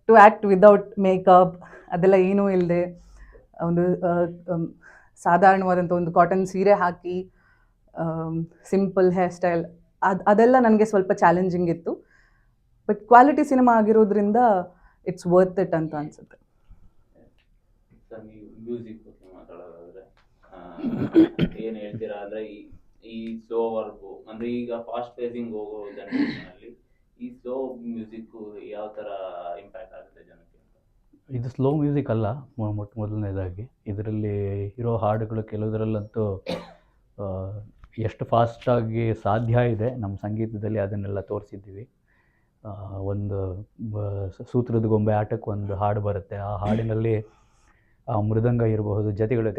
Speaker 4: to act without makeup, ಅದೆಲ್ಲ ಏನೂ ಇಲ್ಲದೆ ಒಂದು ಸಾಧಾರಣವಾದಂಥ ಒಂದು ಕಾಟನ್ ಸೀರೆ ಹಾಕಿ ಸಿಂಪಲ್ ಹೇರ್ ಸ್ಟೈಲ್, ಅದೆಲ್ಲ ನನಗೆ ಸ್ವಲ್ಪ ಚಾಲೆಂಜಿಂಗ್ ಇತ್ತು. ಬಟ್ ಕ್ವಾಲಿಟಿ ಸಿನಿಮಾ ಆಗಿರೋದ್ರಿಂದ ಇಟ್ಸ್ ವರ್ತ್ ಇಟ್ ಅಂತ ಅನ್ಸುತ್ತೆ.
Speaker 1: ಸರ್, ನೀವು ಮ್ಯೂಸಿಕ್ ಬಗ್ಗೆ ಮಾತಾಡೋದಾದ್ರೆ ಏನು ಹೇಳ್ತೀರಾ ಅಂದರೆ ಈ ಸ್ಲೋ ವರ್ಗು ಅಂದರೆ ಈಗ ಫಾಸ್ಟ್ ಪೇಸಿಂಗ್ ಹೋಗೋ ಜನರೇಷನ್ ಅಲ್ಲಿ ಈ ಸ್ಲೋ ಮ್ಯೂಸಿಕ್ ಯಾವ ಥರ ಇಂಪ್ಯಾಕ್ಟ್ ಆಗುತ್ತೆ ಜನಕ್ಕೆ?
Speaker 5: ಇದು ಸ್ಲೋ ಮ್ಯೂಸಿಕ್ ಅಲ್ಲ. ಮೊದಲನೇದಾಗಿ ಇದರಲ್ಲಿ ಇರೋ ಹಾಡುಗಳು ಕೆಲವುದರಲ್ಲಂತೂ ಎಷ್ಟು ಫಾಸ್ಟಾಗಿ ಸಾಧ್ಯ ಇದೆ ನಮ್ಮ ಸಂಗೀತದಲ್ಲಿ ಅದನ್ನೆಲ್ಲ ತೋರಿಸಿದ್ದೀವಿ. ಒಂದು ಸೂತ್ರದ ಗೊಂಬೆ ಆಟಕ್ಕೆ ಒಂದು ಹಾಡು ಬರುತ್ತೆ. ಆ ಹಾಡಿನಲ್ಲಿ ಮೃದಂಗ ಇರಬಹುದು, ಜೊತೆಗಳು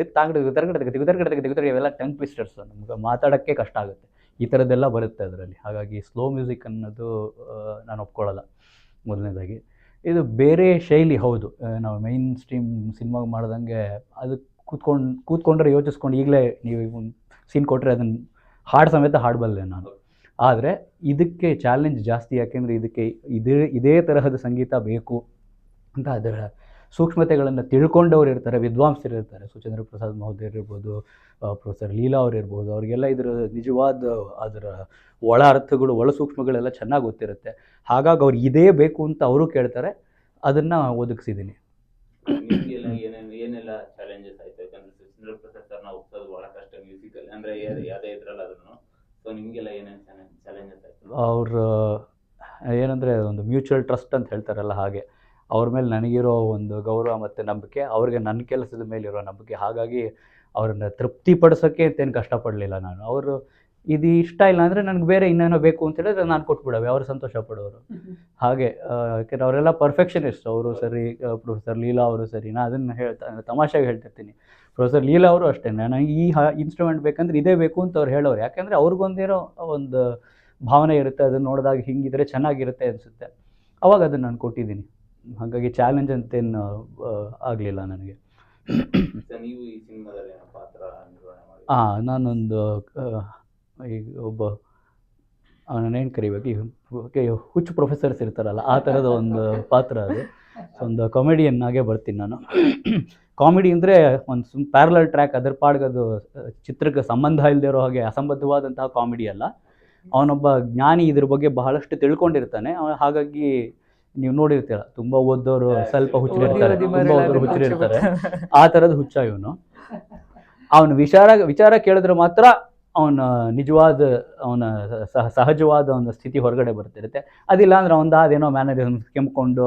Speaker 5: ತೆಗೆದು ಇವೆಲ್ಲ ಟಂಗ್ ಟ್ವಿಸ್ಟರ್ಸ್, ನಮ್ಗೆ ಮಾತಾಡೋಕ್ಕೆ ಕಷ್ಟ ಆಗುತ್ತೆ. ಈ ಥರದ್ದೆಲ್ಲ ಬರುತ್ತೆ ಅದರಲ್ಲಿ. ಹಾಗಾಗಿ ಸ್ಲೋ ಮ್ಯೂಸಿಕ್ ಅನ್ನೋದು ನಾನು ಒಪ್ಕೊಳ್ಳಲ್ಲ. ಮೊದಲನೇದಾಗಿ ಇದು ಬೇರೆ ಶೈಲಿ. ಹೌದು, ನಾವು ಮೈನ್ ಸ್ಟ್ರೀಮ್ ಸಿನಿಮಾಗೆ ಮಾಡ್ದಂಗೆ ಅದು ಕೂತ್ಕೊಂಡ್ರೆ ಯೋಚಿಸ್ಕೊಂಡು ಈಗಲೇ ನೀವು ಸೀನ್ ಕೊಟ್ಟರೆ ಅದನ್ನು ಹಾಡು ಸಮೇತ ಹಾಡಬಲ್ಲೆ ನಾನು. ಆದರೆ ಇದಕ್ಕೆ ಚಾಲೆಂಜ್ ಜಾಸ್ತಿ. ಯಾಕೆಂದರೆ ಇದಕ್ಕೆ ಇದೇ ತರಹದ ಸಂಗೀತ ಬೇಕು ಅಂತ ಅದರ ಸೂಕ್ಷ್ಮತೆಗಳನ್ನು ತಿಳ್ಕೊಂಡವ್ರು ಇರ್ತಾರೆ, ವಿದ್ವಾಂಸರು ಇರ್ತಾರೆ. ಸುಚೇಂದ್ರ ಪ್ರಸಾದ್ ಮಹೋದಯರು ಇರ್ಬೋದು, ಪ್ರೊಫೆಸರ್ ಲೀಲಾ ಅವ್ರು ಇರ್ಬೋದು. ಅವರಿಗೆಲ್ಲ ಇದರ ನಿಜವಾದ ಅದರ ಒಳ ಅರ್ಥಗಳು, ಒಳ ಸೂಕ್ಷ್ಮಗಳೆಲ್ಲ ಚೆನ್ನಾಗಿ ಗೊತ್ತಿರುತ್ತೆ. ಹಾಗಾಗಿ ಅವ್ರು ಇದೇ ಬೇಕು ಅಂತ ಅವರು ಕೇಳ್ತಾರೆ, ಅದನ್ನು ಒದಗಿಸಿದ್ದೀನಿ.
Speaker 1: ನಿಮಗೆಲ್ಲ ಏನೆಲ್ಲ ಚಾಲೆಂಜಸ್ ಆಯಿತು? ಯಾಕಂದರೆ ಸುಚೇಂದ್ರ ಪ್ರಸಾದ್ ಸರ್ ನಾವು ಒಪ್ಸೋದು ಭಾಳ ಕಷ್ಟ ಮ್ಯೂಸಿಕಲ್ಲಿ, ಅಂದರೆ ಯಾವುದೇ ಇದ್ರಲ್ಲ ಅದನ್ನು. ಸೊ ನಿಮಗೆಲ್ಲ ಏನೇನು ಚಾಲೆಂಜಸ್ ಆಯಿತು?
Speaker 5: ಅವರು ಏನಂದರೆ ಒಂದು ಮ್ಯೂಚುವಲ್ ಟ್ರಸ್ಟ್ ಅಂತ ಹೇಳ್ತಾರಲ್ಲ, ಹಾಗೆ ಅವ್ರ ಮೇಲೆ ನನಗಿರೋ ಒಂದು ಗೌರವ ಮತ್ತು ನಂಬಿಕೆ, ಅವ್ರಿಗೆ ನನ್ನ ಕೆಲಸದ ಮೇಲಿರೋ ನಂಬಿಕೆ. ಹಾಗಾಗಿ ಅವ್ರನ್ನ ತೃಪ್ತಿಪಡಿಸೋಕ್ಕೆ ಅಂತೇನು ಕಷ್ಟಪಡಲಿಲ್ಲ ನಾನು. ಅವರು ಇದು ಇಷ್ಟ ಇಲ್ಲ ಅಂದರೆ ನನಗೆ ಬೇರೆ ಇನ್ನೇನೋ ಬೇಕು ಅಂತ ಹೇಳಿದ್ರೆ ನಾನು ಕೊಟ್ಬಿಡವೆ, ಅವರು ಸಂತೋಷ ಪಡೋರು. ಹಾಗೆ ಯಾಕೆಂದರೆ ಅವರೆಲ್ಲ ಪರ್ಫೆಕ್ಷನಿಸ್ಟ್. ಅವರು ಸರಿ, ಪ್ರೊಫೆಸರ್ ಲೀಲಾ ಅವರು ಸರಿ. ನಾನು ಅದನ್ನು ತಮಾಷೆಗೆ ಹೇಳ್ತಿರ್ತೀನಿ. ಪ್ರೊಫೆಸರ್ ಲೀಲಾ ಅವರು ಅಷ್ಟೇ, ನನಗೆ ಈ ಇನ್ಸ್ಟ್ರೂಮೆಂಟ್ ಬೇಕಂದ್ರೆ ಇದೇ ಬೇಕು ಅಂತ ಅವ್ರು ಹೇಳೋರು. ಯಾಕೆಂದರೆ ಅವ್ರಿಗೊಂದೇನೋ ಒಂದು ಭಾವನೆ ಇರುತ್ತೆ, ಅದನ್ನು ನೋಡಿದಾಗ ಹಿಂಗಿದ್ರೆ ಚೆನ್ನಾಗಿರುತ್ತೆ ಅನಿಸುತ್ತೆ. ಅವಾಗ ಅದನ್ನು ನಾನು ಕೊಟ್ಟಿದ್ದೀನಿ. ಹಾಗಾಗಿ ಚಾಲೆಂಜ್ ಅಂತೇನು ಆಗಲಿಲ್ಲ ನನಗೆ.
Speaker 1: ನೀವು ಈ ಸಿನಿಮಾದಲ್ಲಿ ಪಾತ್ರ ನಿರ್ವಹಣೆ ಮಾಡಿ?
Speaker 5: ನಾನೊಂದು ಈಗ ಒಬ್ಬ ಅವನೇನು ಕರಿಬೇಕು, ಹುಚ್ಚು ಪ್ರೊಫೆಸರ್ಸ್ ಇರ್ತಾರಲ್ಲ, ಆ ಥರದ ಒಂದು ಪಾತ್ರ ಅದು. ಒಂದು ಕಾಮಿಡಿಯನ್ನಾಗೆ ಬರ್ತೀನಿ ನಾನು. ಕಾಮಿಡಿ ಅಂದರೆ ಒಂದು ಪ್ಯಾರಲಲ್ ಟ್ರ್ಯಾಕ್, ಅದರ ಪಾಡ್ಗದು ಚಿತ್ರಕ್ಕೆ ಸಂಬಂಧ ಇಲ್ಲದೆ ಇರೋ ಹಾಗೆ ಅಸಂಬದ್ಧವಾದಂತಹ ಕಾಮಿಡಿ ಅಲ್ಲ. ಅವನೊಬ್ಬ ಜ್ಞಾನಿ, ಇದ್ರ ಬಗ್ಗೆ ಬಹಳಷ್ಟು ತಿಳ್ಕೊಂಡಿರ್ತಾನೆ. ಹಾಗಾಗಿ ನೀವು ನೋಡಿರ್ತೀರ, ತುಂಬ ಓದೋರು ಸ್ವಲ್ಪ ಹುಚ್ಚರಿರ್ತಾರೆ, ತುಂಬ ಓದೋರು ಹುಚ್ಚರಿರ್ತಾರೆ. ಆ ಥರದ ಹುಚ್ಚ ಇವನು. ಅವನು ವಿಚಾರ ಕೇಳಿದ್ರೆ ಮಾತ್ರ ಅವನ ನಿಜವಾದ ಅವನ ಸಹಜವಾದ ಒಂದು ಸ್ಥಿತಿ ಹೊರಗಡೆ ಬರ್ತಿರುತ್ತೆ. ಅದಿಲ್ಲ ಅಂದರೆ ಅದೇನೋ ಮ್ಯಾನರಿಸಮ್ ಕೆಂಪ್ಕೊಂಡು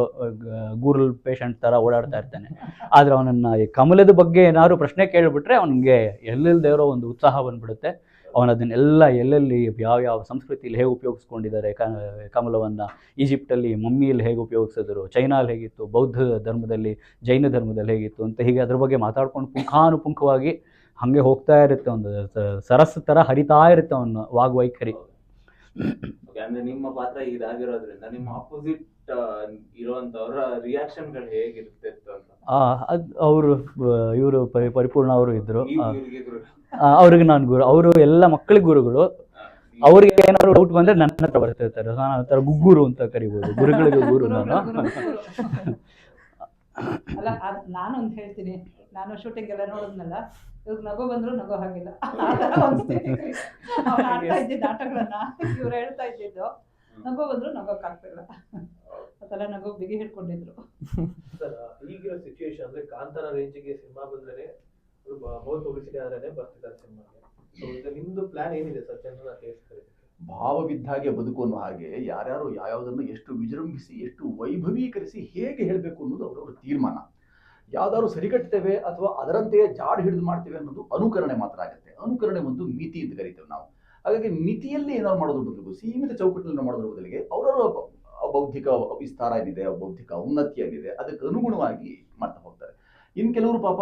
Speaker 5: ಗೂರಲ್ ಪೇಷಂಟ್ ಥರ ಓಡಾಡ್ತಾ ಇರ್ತಾನೆ. ಆದರೆ ಅವನನ್ನು ಕಮಲದ ಬಗ್ಗೆ ಏನಾದ್ರು ಪ್ರಶ್ನೆ ಕೇಳಿಬಿಟ್ರೆ ಅವನಿಗೆ ಎಲ್ಲೆಲ್ಲದೆ ಇರೋ ಒಂದು ಉತ್ಸಾಹ ಬಂದ್ಬಿಡುತ್ತೆ. ಅವನು ಅದನ್ನೆಲ್ಲ ಎಲ್ಲೆಲ್ಲಿ ಯಾವ ಸಂಸ್ಕೃತಿಯಲ್ಲಿ ಹೇಗೆ ಉಪಯೋಗಿಸ್ಕೊಂಡಿದ್ದಾರೆ, ಕಮಲವನ್ನು ಈಜಿಪ್ಟಲ್ಲಿ ಮಮ್ಮಿಯಲ್ಲಿ ಹೇಗೆ ಉಪಯೋಗಿಸಿದ್ರು, ಚೈನಾಲ್ಲಿ ಹೇಗಿತ್ತು, ಬೌದ್ಧ ಧರ್ಮದಲ್ಲಿ, ಜೈನ ಧರ್ಮದಲ್ಲಿ ಹೇಗಿತ್ತು ಅಂತ ಹೀಗೆ ಅದ್ರ ಬಗ್ಗೆ ಮಾತಾಡ್ಕೊಂಡು ಪುಂಖಾನುಪುಂಖವಾಗಿ ಹಾಗೆ ಹೋಗ್ತಾ ಇರುತ್ತೆ. ಒಂದು ಸರಸ್ಸು ಥರ ಹರಿತಾ ಇರುತ್ತೆ ಅವನು ವಾಗ್ವೈಖರಿ.
Speaker 1: ಅಂದರೆ ನಿಮ್ಮ ಪಾತ್ರ ಇದಾಗಿರೋದ್ರಿಂದ ನಿಮ್ಮ ಆಪೋಸಿಟ್ ಇರುವಂಥವ್ರ ರಿಯಾಕ್ಷನ್ಗಳು ಹೇಗಿರುತ್ತೆ ಅಂತ? ಇವರು ಪರಿಪೂರ್ಣ ಅವರು ಇದ್ದರು. ಅವ್ರಿಗೆ ನಾನು ಗುರು, ಅವರು ಎಲ್ಲ ಮಕ್ಕಳಿಗೆ ಗುರುಗಳು. ಅವ್ರಿಗೆ ಏನಾದ್ರು ಡೌಟ್ ಬಂದರೆ ನನ್ನ ಹತ್ರ ಬರ್ತಿರ್ತಾರೆ. ನಾನು ಆ ಥರ ಗುಗ್ಗುರು ಅಂತ ಕರಿಬೋದು, ಗುರುಗಳಿಗೆ ಗುರು ನಾನು.
Speaker 3: ಅಲ್ಲ, ನಾನೊಂದು ಹೇಳ್ತೀನಿ. ನಾನು ಶೂಟಿಂಗ್ ಎಲ್ಲ ನೋಡಿದ್ನಲ್ಲ, ಇವ್ರು ನಗೋ ಬಂದ್ರು ನಗೋ ಹಾಗಿಲ್ಲ. ಆಡ್ತಾ ಇದ್ದಿದ್ದ ಆಟಗಳನ್ನ ಇವ್ರು ಹೇಳ್ತಾ ಇದ್ದಿದ್ದು, ನಗೋ ಬಂದ್ರು ನಗೋಕ್ಕಾಗ್ತಿಲ್ಲ. ಅದೆಲ್ಲ ನಗೋ ಬಿಗಿ ಹಿಡ್ಕೊಂಡಿದ್ರು.
Speaker 6: ಸರ್, ಈಗಿರೋ ಸಿಚುವೇಶನ್ ಅಂದ್ರೆ ಕಾಂತಾರ ರೇಂಜಿಗೆ ಸಿನಿಮಾ ಬಂದ್ರೆ ಬಹು ಪಬ್ಲಿಸಿಟಿ ಆದ್ರೆ ಬರ್ತಿದ್ದಾರೆ ಸಿನಿಮಾಗೆ. ಸೊ ಈಗ ನಿಮ್ದು ಪ್ಲಾನ್ ಏನಿದೆ ಸರ್ ಜನರನ್ನ ತಿಳಿಸ್ತಾರೆ?
Speaker 2: ಭಾವವಿದ್ದಾಗೆ ಬದುಕು ಅನ್ನೋ ಹಾಗೆ ಯಾರ್ಯಾರು ಯಾವ್ಯಾವುದನ್ನು ಎಷ್ಟು ವಿಜೃಂಭಿಸಿ, ಎಷ್ಟು ವೈಭವೀಕರಿಸಿ ಹೇಗೆ ಹೇಳಬೇಕು ಅನ್ನೋದು ಅವರವರ ತೀರ್ಮಾನ. ಯಾವ್ದಾದ್ರು ಸರಿಗಟ್ತೇವೆ ಅಥವಾ ಅದರಂತೆಯೇ ಜಾಡು ಹಿಡಿದು ಮಾಡ್ತೇವೆ ಅನ್ನೋದು ಅನುಕರಣೆ ಮಾತ್ರ ಆಗುತ್ತೆ. ಅನುಕರಣೆ ಒಂದು ಮಿತಿ ಅಂತ ಕರಿತೇವೆ ನಾವು. ಹಾಗಾಗಿ ಮಿತಿಯಲ್ಲಿ ಏನಾದ್ರು ಮಾಡೋದ್ರ ಬದಲಿಗೆ, ಸೀಮಿತ ಚೌಕಟ್ಟಿನಲ್ಲಿ ಮಾಡೋದ್ರ ಬದಲಿಗೆ ಅವರವರ ಬೌದ್ಧಿಕ ವಿಸ್ತಾರ ಏನಿದೆ, ಬೌದ್ಧಿಕ ಉನ್ನತಿ ಏನಿದೆ, ಅದಕ್ಕೆ ಅನುಗುಣವಾಗಿ ಇನ್ನು ಕೆಲವರು ಪಾಪ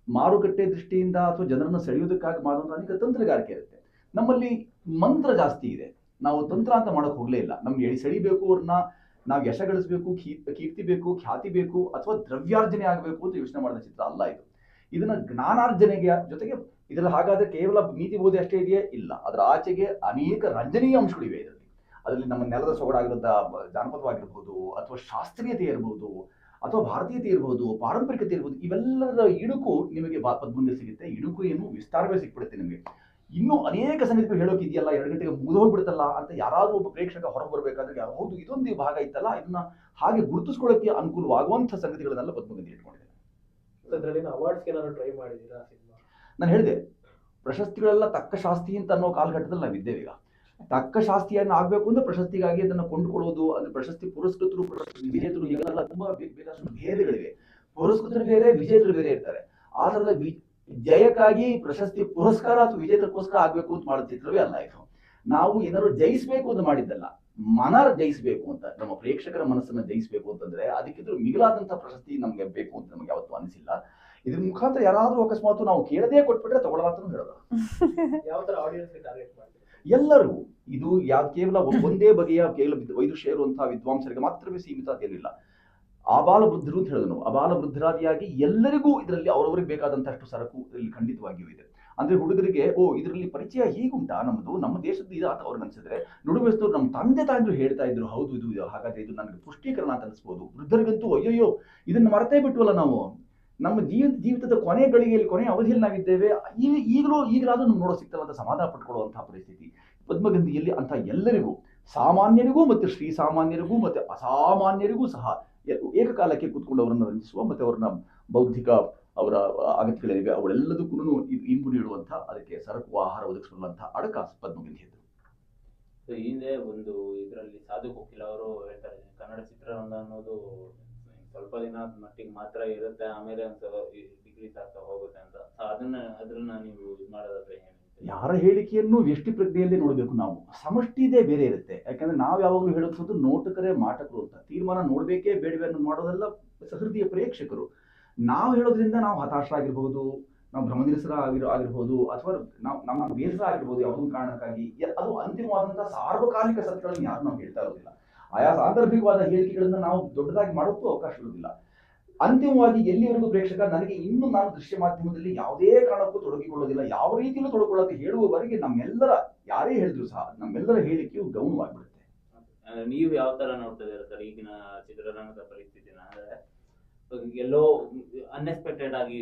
Speaker 2: ಮಾರುಕಟ್ಟೆ ದೃಷ್ಟಿಯಿಂದ ಅಥವಾ ಜನರನ್ನು ಸೆಳೆಯೋದಕ್ಕಾಗಿ ಮಾಡುವಂಥ ಅನೇಕ ತಂತ್ರಗಾರಿಕೆ ಇರುತ್ತೆ. ನಮ್ಮಲ್ಲಿ ಮಂತ್ರ ಜಾಸ್ತಿ ಇದೆ, ನಾವು ತಂತ್ರ ಅಂತ ಮಾಡೋಕೆ ಹೋಗಲೇ ಇಲ್ಲ. ನಮ್ಗೆ ಸೆಳಿಬೇಕು, ಅವ್ರನ್ನ ನಾವು ಯಶ ಗಳಿಸಬೇಕು, ಕೀರ್ತಿ ಬೇಕು, ಖ್ಯಾತಿ ಬೇಕು, ಅಥವಾ ದ್ರವ್ಯಾರ್ಜನೆ ಆಗಬೇಕು ಅಂತ ಯೋಚನೆ ಮಾಡಿದ ಚಿತ್ರ ಅಲ್ಲ ಇದು. ಇದನ್ನ ಜ್ಞಾನಾರ್ಜನೆಗೆ ಜೊತೆಗೆ ಇದರಲ್ಲಿ ಹಾಗಾದ್ರೆ ಕೇವಲ ನೀತಿ ಬೋಧೆ ಅಷ್ಟೇ ಇದೆಯೇ? ಇಲ್ಲ, ಅದರ ಆಚೆಗೆ ಅನೇಕ ರಂಜನೀಯ ಅಂಶಗಳಿವೆ ಅದರಲ್ಲಿ ನಮ್ಮ ನೆಲದ ಸೊಗಡಾಗಿರುವಂಥ ಜಾನಪದವಾಗಿರ್ಬೋದು, ಅಥವಾ ಶಾಸ್ತ್ರೀಯತೆ ಇರ್ಬೋದು, ಅಥವಾ ಭಾರತೀಯತೆ ಇರ್ಬೋದು, ಪಾರಂಪರಿಕತೆ ಇರ್ಬೋದು, ಇವೆಲ್ಲರ ಇಣುಕು ನಿಮಗೆ ಪದ್ಮದಲ್ಲಿ ಸಿಗುತ್ತೆ. ಇಣುಕು ಏನು ವಿಸ್ತಾರವೇ ಸಿಕ್ಬಿಡುತ್ತೆ ನಿಮಗೆ. ಇನ್ನೂ ಅನೇಕ ಸಂಗತಿಗಳು ಹೇಳೋಕೆ ಇದೆಯಲ್ಲ, 2 ಗಂಟೆಗೆ ಮುಗಿದೋಗ್ಬಿಡುತ್ತಲ್ಲ ಅಂತ ಯಾರಾದ್ರೂ ಒಬ್ಬ ಪ್ರೇಕ್ಷಕ ಹೊರಗೆ ಬರಬೇಕಾದ್ರೆ ಹೌದು ಇದೊಂದು ಭಾಗ ಇತ್ತಲ್ಲ, ಇದನ್ನ ಹಾಗೆ ಗುರುತಿಸ್ಕೊಳ್ಳೋಕೆ ಅನುಕೂಲವಾಗುವಂಥ ಸಂಗತಿಗಳನ್ನೆಲ್ಲ ಪದ್ಮಗಂಧಿ ಇಟ್ಕೊಂಡಿದೆ.
Speaker 6: ಅವಾರ್ಡ್ಸ್ ಏನಾದ್ರು ಟ್ರೈ ಮಾಡಿದ್ದೀರಾ ಸಿನಿಮಾ?
Speaker 2: ನಾನು ಹೇಳಿದೆ, ಪ್ರಶಸ್ತಿಗಳೆಲ್ಲ ತಕ್ಕ ಶಾಸ್ತಿ ಅಂತ ಅನ್ನೋ ಕಾಲಘಟ್ಟದಲ್ಲಿ ನಾವಿದ್ದೇವೆ. ಈಗ ತಕ್ಕ ಶಾಸ್ತಿಯನ್ನು ಆಗ್ಬೇಕು ಅಂದ್ರೆ ಪ್ರಶಸ್ತಿಗಾಗಿ ಅದನ್ನು ಕೊಂಡುಕೊಳ್ಳೋದು, ಅಂದ್ರೆ ಪ್ರಶಸ್ತಿ ಪುರಸ್ಕೃತರು, ಪ್ರಶಸ್ತಿ ವಿಜೇತರು, ಹೀಗೆಲ್ಲ ತುಂಬಾ ಬೇಕಾದಷ್ಟು ಭೇದಗಳಿವೆ. ಪುರಸ್ಕೃತರು ಬೇರೆ, ವಿಜೇತರು ಬೇರೆ ಇರ್ತಾರೆ. ಆ ಥರದ ಜಯಕ್ಕಾಗಿ ಪ್ರಶಸ್ತಿ ಪುರಸ್ಕಾರ ಅಥವಾ ವಿಜೇತಕ್ಕೋಸ್ಕರ ಆಗ್ಬೇಕು ಅಂತ ಮಾಡೋ ಚಿತ್ರವೇ ಅಲ್ಲ ಇದು. ನಾವು ಏನಾದ್ರು ಜಯಿಸ್ಬೇಕು ಅಂತ ಮಾಡಿದ್ದಲ್ಲ, ಮನ ಜಯಿಸ್ಬೇಕು ಅಂತ, ನಮ್ಮ ಪ್ರೇಕ್ಷಕರ ಮನಸ್ಸನ್ನ ಜಯಿಸ್ಬೇಕು ಅಂತಂದ್ರೆ ಅದಕ್ಕಿಂತ ಮಿಗಿಲಾದಂತಹ ಪ್ರಶಸ್ತಿ ನಮ್ಗೆ ಬೇಕು ಅಂತ ನಮ್ಗೆ ಯಾವತ್ತೂ ಅನಿಸಿಲ್ಲ. ಇದ್ರ ಮುಖಾಂತರ ಯಾರಾದ್ರೂ ಅಕಸ್ಮಾತ್ ನಾವು ಕೇಳದೇ ಕೊಟ್ಬಿಟ್ರೆ ತಗೊಳ್ಳಲ್ಲ ಅಂತ ಹೇಳೋದು.
Speaker 6: ಯಾವ ತರ ಆಡಿಯನ್ಸ್ ಟಾರ್ಗೆಟ್ ಮಾಡಿ?
Speaker 2: ಎಲ್ಲರೂ. ಇದು ಕೇವಲ ಒಂದೇ ಬಗೆಯ ಕೇವಲ ವೈದುಷ್ಯ ಇರುವಂತಹ ವಿದ್ವಾಂಸರಿಗೆ ಮಾತ್ರವೇ ಸೀಮಿತ ಅಂತೇನಿಲ್ಲ. ಆಬಾಲ ವೃದ್ಧರು ಅಂತ ಹೇಳಿದ್ರು ನಾವು. ಆಬಾಲ ವೃದ್ಧರಾದಿಯಾಗಿ ಎಲ್ಲರಿಗೂ ಇದರಲ್ಲಿ ಅವರವರಿಗೆ ಬೇಕಾದಂತಷ್ಟು ಸರಕು ಇಲ್ಲಿ ಖಂಡಿತವಾಗಿಯೂ ಇದೆ. ಅಂದ್ರೆ ಹುಡುಗರಿಗೆ ಇದರಲ್ಲಿ ಪರಿಚಯ ಹೀಗುಂಟಾ, ನಮ್ಮ ದೇಶದ ಇದು ಅಂತ ಅವ್ರಿಗೆ ಅನ್ಸಿದ್ರೆ, ನುಡುಬೆಸ್ತವ್ರು ನಮ್ಮ ತಂದೆ ತಾಯಿದ್ರು ಹೇಳ್ತಾ ಇದ್ರು, ಹೌದು ಇದು ಹಾಗಾದ್ರೆ ಇದು ನನಗೆ ಪುಷ್ಟೀಕರಣ ಅಂತ ಅನ್ಸ್ಬೋದು. ವೃದ್ಧರಿಗಂತೂ ಅಯ್ಯಯ್ಯೋ ಇದನ್ನ ಮರೆತೇ ಬಿಟ್ವಲ್ಲ ನಾವು, ನಮ್ಮ ಜೀವಿತದ ಕೊನೆ ಗಳಿಗೆಯಲ್ಲಿ, ಕೊನೆ ಅವಧಿಯಲ್ಲಿ ನಾವಿದ್ದೇವೆ, ಈಗಲಾದ್ರೂ ನಮ್ಗೆ ನೋಡೋ ಸಿಗ್ತಲ್ಲ ಅಂತ ಸಮಾಧಾನ ಪಟ್ಕೊಳ್ಳುವಂತಹ ಪರಿಸ್ಥಿತಿ ಪದ್ಮಗಂಧಿಯಲ್ಲಿ ಅಂತ ಎಲ್ಲರಿಗೂ, ಸಾಮಾನ್ಯರಿಗೂ ಮತ್ತೆ ಶ್ರೀ ಸಾಮಾನ್ಯರಿಗೂ ಮತ್ತೆ ಅಸಾಮಾನ್ಯರಿಗೂ ಸಹ ಏಕಕಾಲಕ್ಕೆ ಕೂತ್ಕೊಂಡು ಅವರನ್ನು ರಂಜಿಸುವ ಮತ್ತೆ ಅವರನ್ನ ಬೌದ್ಧಿಕ ಅವರ ಅಗತ್ಯಗಳಿವೆ ಅವೆಲ್ಲದಕ್ಕೂ ಇಂಬು ನೀಡುವಂತಹ, ಅದಕ್ಕೆ ಸರಕು ಆಹಾರ ಒದಗಿಸುವಂತಹ ಅಡಕ ಪದ್ಮಗಂಧಿಯದ್ದು.
Speaker 1: ಹಿಂದೆ ಒಂದು ಇದರಲ್ಲಿ ಸಾಧು ಕೋಕಿಲ ಅವರು ಹೇಳ್ತಾರೆ, ಕನ್ನಡ ಚಿತ್ರರಂಗ ಅನ್ನೋದು ಸ್ವಲ್ಪ ದಿನ ಮಟ್ಟಿಗೆ ಮಾತ್ರ ಇರುತ್ತೆ, ಆಮೇಲೆ ಡಿಗ್ರೀಸ್ ಆಗ್ತಾ ಹೋಗುತ್ತೆ ಅಂತ. ಅದನ್ನ ನೀವು ಇದು ಮಾಡೋದಾದ್ರೆ ಏನು?
Speaker 2: ಯಾರ ಹೇಳಿಕೆಯನ್ನು ವ್ಯಷ್ಟಿ ಪ್ರಜ್ಞೆಯಲ್ಲೇ ನೋಡಬೇಕು ನಾವು. ಸಮಷ್ಟಿದೇ ಬೇರೆ ಇರುತ್ತೆ. ಯಾಕಂದ್ರೆ ನಾವು ಯಾವಾಗಲೂ ಹೇಳೋದು ನೋಟಕರೇ ಮಾಟಕರು ಅಂತ. ತೀರ್ಮಾನ ನೋಡ್ಬೇಕೇ ಬೇಡವೇ ಅನ್ನೋದು ಮಾಡೋದೆಲ್ಲ ಸಹೃದಯ ಪ್ರೇಕ್ಷಕರು. ನಾವು ಹೇಳೋದ್ರಿಂದ ನಾವು ಹತಾಶರಾಗಿರ್ಬೋದು, ನಾವು ಆಗಿರ್ಬೋದು, ಅಥವಾ ನಮ್ಮ ಬೇಸರ ಆಗಿರ್ಬೋದು, ಯಾವುದೋ ಕಾರಣಕ್ಕಾಗಿ ಅದು ಅಂತಿಮವಾದಂತಹ ಸಾರ್ವಕಾಲಿಕ ಸತ್ಯಗಳನ್ನು ಯಾರು ನಾವು ಹೇಳ್ತಾ ಇರೋದಿಲ್ಲ. ಆಯಾ ಸಾಂದರ್ಭಿಕವಾದ ಹೇಳಿಕೆಗಳನ್ನ ನಾವು ದೊಡ್ಡದಾಗಿ ಮಾಡೋಕ್ಕೂ ಅವಕಾಶ ಇರುವುದಿಲ್ಲ. ಅಂತಿಮವಾಗಿ ಎಲ್ಲಿವರೆಗೂ ಪ್ರೇಕ್ಷಕ ನಾನು ದೃಶ್ಯ ಮಾಧ್ಯಮದಲ್ಲಿ ಯಾವುದೇ ಕಾರಣಕ್ಕೂ ತೊಡಗಿಕೊಳ್ಳೋದಿಲ್ಲ, ಯಾವ ರೀತಿಯಲ್ಲೂ ತೊಡಗಿಕೊಳ್ಳೋಕೆ ಹೇಳುವವರೆಗೆ ನಮ್ಮೆಲ್ಲರ ಯಾರೇ ಹೇಳಿದ್ರು ಸಹ ನಮ್ಮೆಲ್ಲರ ಹೇಳಿಕೆಯು ಗೌಣವಾಗಿಬಿಡುತ್ತೆ.
Speaker 1: ನೀವು ಯಾವ ತರ ನೋಡ್ತಾ ಇದ್ದೀರಾ ಸರ್ ಈಗಿನ ಚಿತ್ರರಂಗದ ಪರಿಸ್ಥಿತಿನ? ಅಂದ್ರೆ ಎಲ್ಲೋ ಅನ್ಎಕ್ಸ್ಪೆಕ್ಟೆಡ್ ಆಗಿ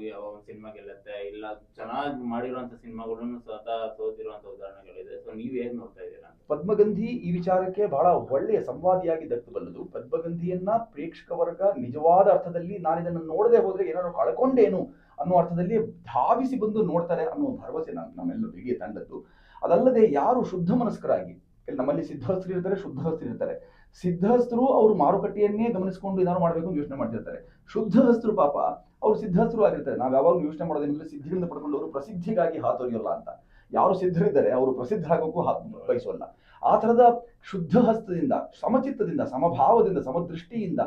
Speaker 1: ಯಾವ ಸಿನಿಮಾ ಗೆಲ್ಲುತ್ತೆ, ಇಲ್ಲ ಚೆನ್ನಾಗಿ ಮಾಡಿರುವಂತ ಸಿನಿಮಾಗಳನ್ನು ಸ್ವತಃ ಸೋತಿರುವಂತ ಉದಾಹರಣೆಗಳಿದೆ. ಸೊ ನೀವ್ ಹೇಗ್ ನೋಡ್ತಾ ಇದ್ದೀರಾ?
Speaker 2: ಪದ್ಮಗಂಧಿ ಈ ವಿಚಾರಕ್ಕೆ ಬಹಳ ಒಳ್ಳೆಯ ಸಂವಾದಿಯಾಗಿ ದಕ್ಕಬಲ್ಲದು. ಪದ್ಮಗಂಧಿಯನ್ನ ಪ್ರೇಕ್ಷಕ ವರ್ಗ ನಿಜವಾದ ಅರ್ಥದಲ್ಲಿ ನಾನು ಇದನ್ನು ನೋಡದೆ ಹೋದ್ರೆ ಏನಾದ್ರು ಕಳ್ಕೊಂಡೇನು ಅನ್ನೋ ಅರ್ಥದಲ್ಲಿ ಧಾವಿಸಿ ಬಂದು ನೋಡ್ತಾರೆ ಅನ್ನೋ ಭರವಸೆ ನಮ್ಮೆಲ್ಲರೂ ಇಡೀ ತಂಡದ್ದು. ಅದಲ್ಲದೆ ಯಾರು ಶುದ್ಧ ಮನಸ್ಕರಾಗಿ, ನಮ್ಮಲ್ಲಿ ಸಿದ್ಧಹಸ್ತರು ಇರ್ತಾರೆ, ಶುದ್ಧಹಸ್ತರು ಇರ್ತಾರೆ. ಸಿದ್ಧಹಸ್ತರು ಅವರು ಮಾರುಕಟ್ಟೆಯನ್ನೇ ಗಮನಿಸಿಕೊಂಡು ಏನಾದ್ರು ಮಾಡ್ಬೇಕು ಅಂತ ಯೋಚನೆ ಮಾಡ್ತಿರ್ತಾರೆ. ಶುದ್ಧಹಸ್ತರು ಪಾಪ ಅವರು ಸಿದ್ಧಹಸ್ತರು ಆಗಿರ್ತಾರೆ. ನಾವು ಯಾವಾಗಲೂ ಯೋಚನೆ ಮಾಡೋದೇನಂದ್ರೆ ಸಿದ್ಧಿಗಳಿಂದ ಪಡ್ಕೊಂಡವರು ಪ್ರಸಿದ್ಧಿಗಾಗಿ ಹಾತೊರೆಯೋಲ್ಲ ಅಂತ. ಯಾರು ಸಿದ್ಧರಿದ್ದಾರೆ ಅವರು ಪ್ರಸಿದ್ಧ ಆಗೋಕ್ಕೂ ಬಯಸೋಲ್ಲ. ಆ ಥರದ ಶುದ್ಧ ಹಸ್ತದಿಂದ, ಸಮಚಿತ್ತದಿಂದ, ಸಮಭಾವದಿಂದ, ಸಮದೃಷ್ಟಿಯಿಂದ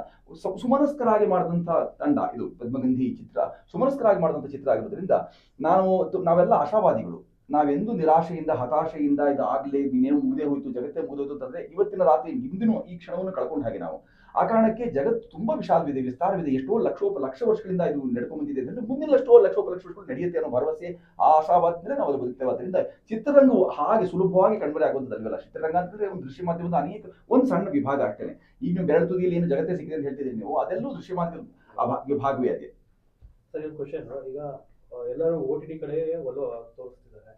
Speaker 2: ಸುಮನಸ್ಕರಾಗಿ ಮಾಡಿದಂಥ ತಂಡ ಇದು ಪದ್ಮಗಂಧಿ ಚಿತ್ರ. ಸುಮನಸ್ಕರಾಗಿ ಮಾಡಿದಂಥ ಚಿತ್ರ ಆಗಿರೋದ್ರಿಂದ ನಾವೆಲ್ಲ ಆಶಾವಾದಿಗಳು. ನಾವೆಂದು ನಿರಾಶೆಯಿಂದ, ಹತಾಶೆಯಿಂದ ಇದು ಆಗ್ಲೇ ಇನ್ನೇನು ಮುಗ್ದೇ ಹೋಯ್ತು, ಜಗತ್ತೇ ಮುಗಿದೋಯ್ತು ಅಂತಂದ್ರೆ ಇವತ್ತಿನ ರಾತ್ರಿ ಇಂದಿನ ಈ ಕ್ಷಣವನ್ನು ಕಳ್ಕೊಂಡ ಹಾಗೆ ನಾವು. ಆ ಕಾರಣಕ್ಕೆ ಜಗತ್ತು ತುಂಬಾ ವಿಶಾಲವಿದೆ, ವಿಸ್ತಾರವಿದೆ. ಎಷ್ಟೋ ಲಕ್ಷ ವರ್ಷಗಳಿಂದ ಇದು ನಡ್ಕೊಂಡ್ ಬಂದಿದೆ ಅಂದ್ರೆ ಮುಂದಿನ ಲಕ್ಷ ವರ್ಷಗಳು ನಡೆಯುತ್ತೆ ಅನ್ನೋ ಭರವಸೆ, ಆ ಆಶಾವಾದದಿಂದ ನಾವು ಅಲ್ಲಿ ಬದುಕ್ತೇವೆ. ಅದರಿಂದ ಚಿತ್ರರಂಗವು ಹಾಗೆ ಸುಲಭವಾಗಿ ಕಣ್ಮರೆ ಆಗುವಂಥದ್ದಲ್ವಲ್ಲ. ಚಿತ್ರರಂಗ ಅಂತಂದ್ರೆ ಒಂದು ದೃಶ್ಯ ಮಾಧ್ಯಮದ ಅನೇಕ ಒಂದು ಸಣ್ಣ ವಿಭಾಗ ಅಷ್ಟೇ. ಈಗ ನೀವು ಬೆರಳು ತುದಿಯಲ್ಲಿ ಏನು ಜಗತ್ತೇ ಸಿಕ್ಕಿದೆ ಅಂತ ಹೇಳ್ತಿದ್ದೀರಿ ನೀವು, ಅದೆಲ್ಲೂ ದೃಶ್ಯ ಮಾಧ್ಯಮ ವಿಭಾಗವೇ ಅದೇ.
Speaker 6: ಸರಿ, ಕ್ವಶನ್, ಈಗ ಎಲ್ಲರೂ OTT ಕಡೆ ಒಲವು ತೋರಿಸ್ತಿದ್ದಾರೆ.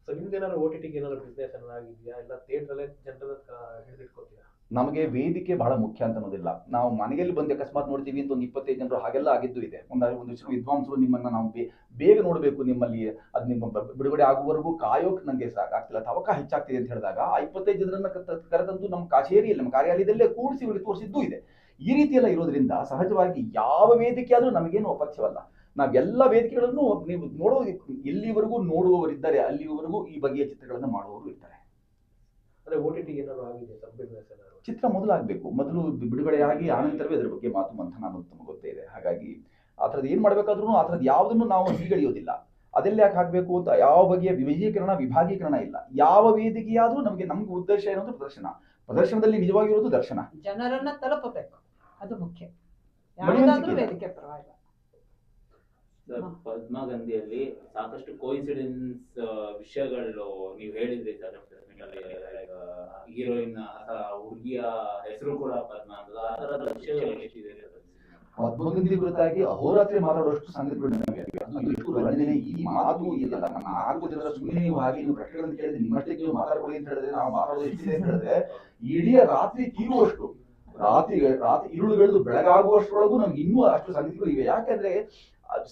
Speaker 6: ಸೊ ನಿಮ್ದೇನಾದ್ರು OTT ಏನಾದ್ರು ಬಿಸ್ನೆಸ್ ಆಗಿದೆಯಾ, ಇಲ್ಲ ಥಿಯೇಟರ್ ಅಲ್ಲೇ ಜನರನ್ನ ಹಿಡಿದಿಟ್ಕೊತೀರಾ?
Speaker 2: ನಮಗೆ ವೇದಿಕೆ ಬಹಳ ಮುಖ್ಯ ಅಂತ ಅನ್ನೋದಿಲ್ಲ. ನಾವು ಮನೆಯಲ್ಲಿ ಬಂದು ಅಕಸ್ಮಾತ್ ನೋಡ್ತೀವಿ ಅಂತ ಒಂದು 25 ಜನರು ಹಾಗೆಲ್ಲ ಆಗಿದ್ದು ಇದೆ. ಒಂದಿಷ್ಟು ವಿದ್ವಾಂಸರು ನಿಮ್ಮನ್ನ ನಾವು ಬೇಗ ನೋಡಬೇಕು, ನಿಮ್ಮಲ್ಲಿ ಅದು ನಿಮ್ಮ ಬಿಡುಗಡೆ ಆಗುವವರೆಗೂ ಕಾಯೋಕೆ ನನಗೆ ಸಾಕಾಗ್ತಿಲ್ಲ, ತವಕ ಹೆಚ್ಚಾಗ್ತಿದೆ ಅಂತ ಹೇಳಿದಾಗ ಆ 25 ಜನರನ್ನ ಕರೆದಂತೂ ನಮ್ಮ ಕಚೇರಿಯಲ್ಲಿ, ನಮ್ಮ ಕಾರ್ಯಾಲಯದಲ್ಲೇ ಕೂಡಿಸಿ ಇವರಿಗೆ ತೋರಿಸಿದ್ದೂ ಇದೆ. ಈ ರೀತಿ ಎಲ್ಲ ಇರೋದ್ರಿಂದ ಸಹಜವಾಗಿ ಯಾವ ವೇದಿಕೆ ಆದ್ರೂ ನಮಗೇನು ಅಪಥ್ಯವಲ್ಲ. ನಾವೆಲ್ಲ ವೇದಿಕೆಗಳನ್ನು ನೀವು ನೋಡೋದು, ಎಲ್ಲಿವರೆಗೂ ನೋಡುವವರಿದ್ದಾರೆ ಅಲ್ಲಿವರೆಗೂ ಈ ಬಗೆಯ ಚಿತ್ರಗಳನ್ನು ಮಾಡುವವರು ಇರ್ತಾರೆ.
Speaker 6: OTT ಏನಾದ್ರು ಆಗಿದೆ ಸಬ್ ಬಿಸ್ನೆಸ್ ಏನಾದ್ರು?
Speaker 2: ಚಿತ್ರ ಮೊದಲಾಗಬೇಕು, ಮೊದಲು ಬಿಡುಗಡೆಯಾಗಿ ಆನಂತರವೇ ಅದರ ಬಗ್ಗೆ ಮಾತು ಮಂಥನ ಅನ್ನೋದು ನಮಗೆ ಗೊತ್ತೇ ಇದೆ. ಹಾಗಾಗಿ ಆ ಥರದ್ದು ಏನು ಮಾಡಬೇಕಾದ್ರೂ ಆ ಥರದ್ದು ಯಾವುದನ್ನು ನಾವು ಹೀಗಳಿಯೋದಿಲ್ಲ. ಅದೆಲ್ಲ ಯಾಕೆ ಹಾಕಬೇಕು ಅಂತ ಯಾವ ಬಗೆಯ ವಿಭಾಗೀಕರಣ ಇಲ್ಲ. ಯಾವ ವೇದಿಕೆಯಾದ್ರೂ ನಮ್ಗೆ ಉದ್ದೇಶ ಏನಂದ್ರೆ ಪ್ರದರ್ಶನದಲ್ಲಿ ನಿಜವಾಗಿರೋದು ದರ್ಶನ,
Speaker 3: ಜನರನ್ನ ತಲುಪಬೇಕು, ಅದು ಮುಖ್ಯ.
Speaker 2: ಮಡಿವಂತಿಕೆ
Speaker 3: ಯಾವುದಾದ್ರೂ
Speaker 2: ಇಲ್ಲ.
Speaker 3: ವೇದಿಕೆ ಪರವಾಗಿಲ್ಲ.
Speaker 1: ಸರ್, ಪದ್ಮಗಂಧಿಯಲ್ಲಿ ಸಾಕಷ್ಟು ಕೋಇನ್ಸಿಡೆನ್ಸ್ ವಿಷಯಗಳು ನೀವು ಹೇಳಿದ್ರಿ ಸರ್. ಹೀರೋಯಿನ್ ಹುಡುಗಿಯ ಹೆಸರು ಕೂಡ ಪದ್ಮ ಅಂತ, ಆ ತರದ ವಿಷಯಗಳು ಎಷ್ಟಿದೆ ಸರ್?
Speaker 2: ಪದ್ಮಗಂಧಿ ಕುರಿತಾಗಿ ಅಹೋರಾತ್ರಿ ಮಾತಾಡುವಷ್ಟು ಸಂಗತಿಗಳು ನಮಗೆ ಅದು ಎಷ್ಟು ವರ್ಣನೆ, ಈ ಮಾತು ಇಲ್ಲ. ನಮ್ಮ 4 ಜನರ ಸುಮ್ಮನೆ ನೀವು ಹಾಗೆ ನೀವು ಪ್ರಶ್ನೆಗಳನ್ನು ಕೇಳಿದ್ರೆ ನಿಮ್ಮಷ್ಟಕ್ಕೆ ನೀವು ಮಾತಾಡ್ಕೊಳ್ಳಿ ಅಂತ ಹೇಳಿದ್ರೆ ನಾವು ಮಾತಾಡೋದು ಎಷ್ಟಿದೆ ಅಂತ ಹೇಳಿದ್ರೆ ಇಡೀ ರಾತ್ರಿ ತೀರುವಷ್ಟು, ರಾತ್ರಿ ಇರುಳುಗೆಳೆದು ಬೆಳಗಾಗುವಷ್ಟರೊಳಗೂ ನಮ್ಗೆ ಇನ್ನೂ ಅಷ್ಟು ಸಂಗತಿಗಳು ಇವೆ. ಯಾಕಂದ್ರೆ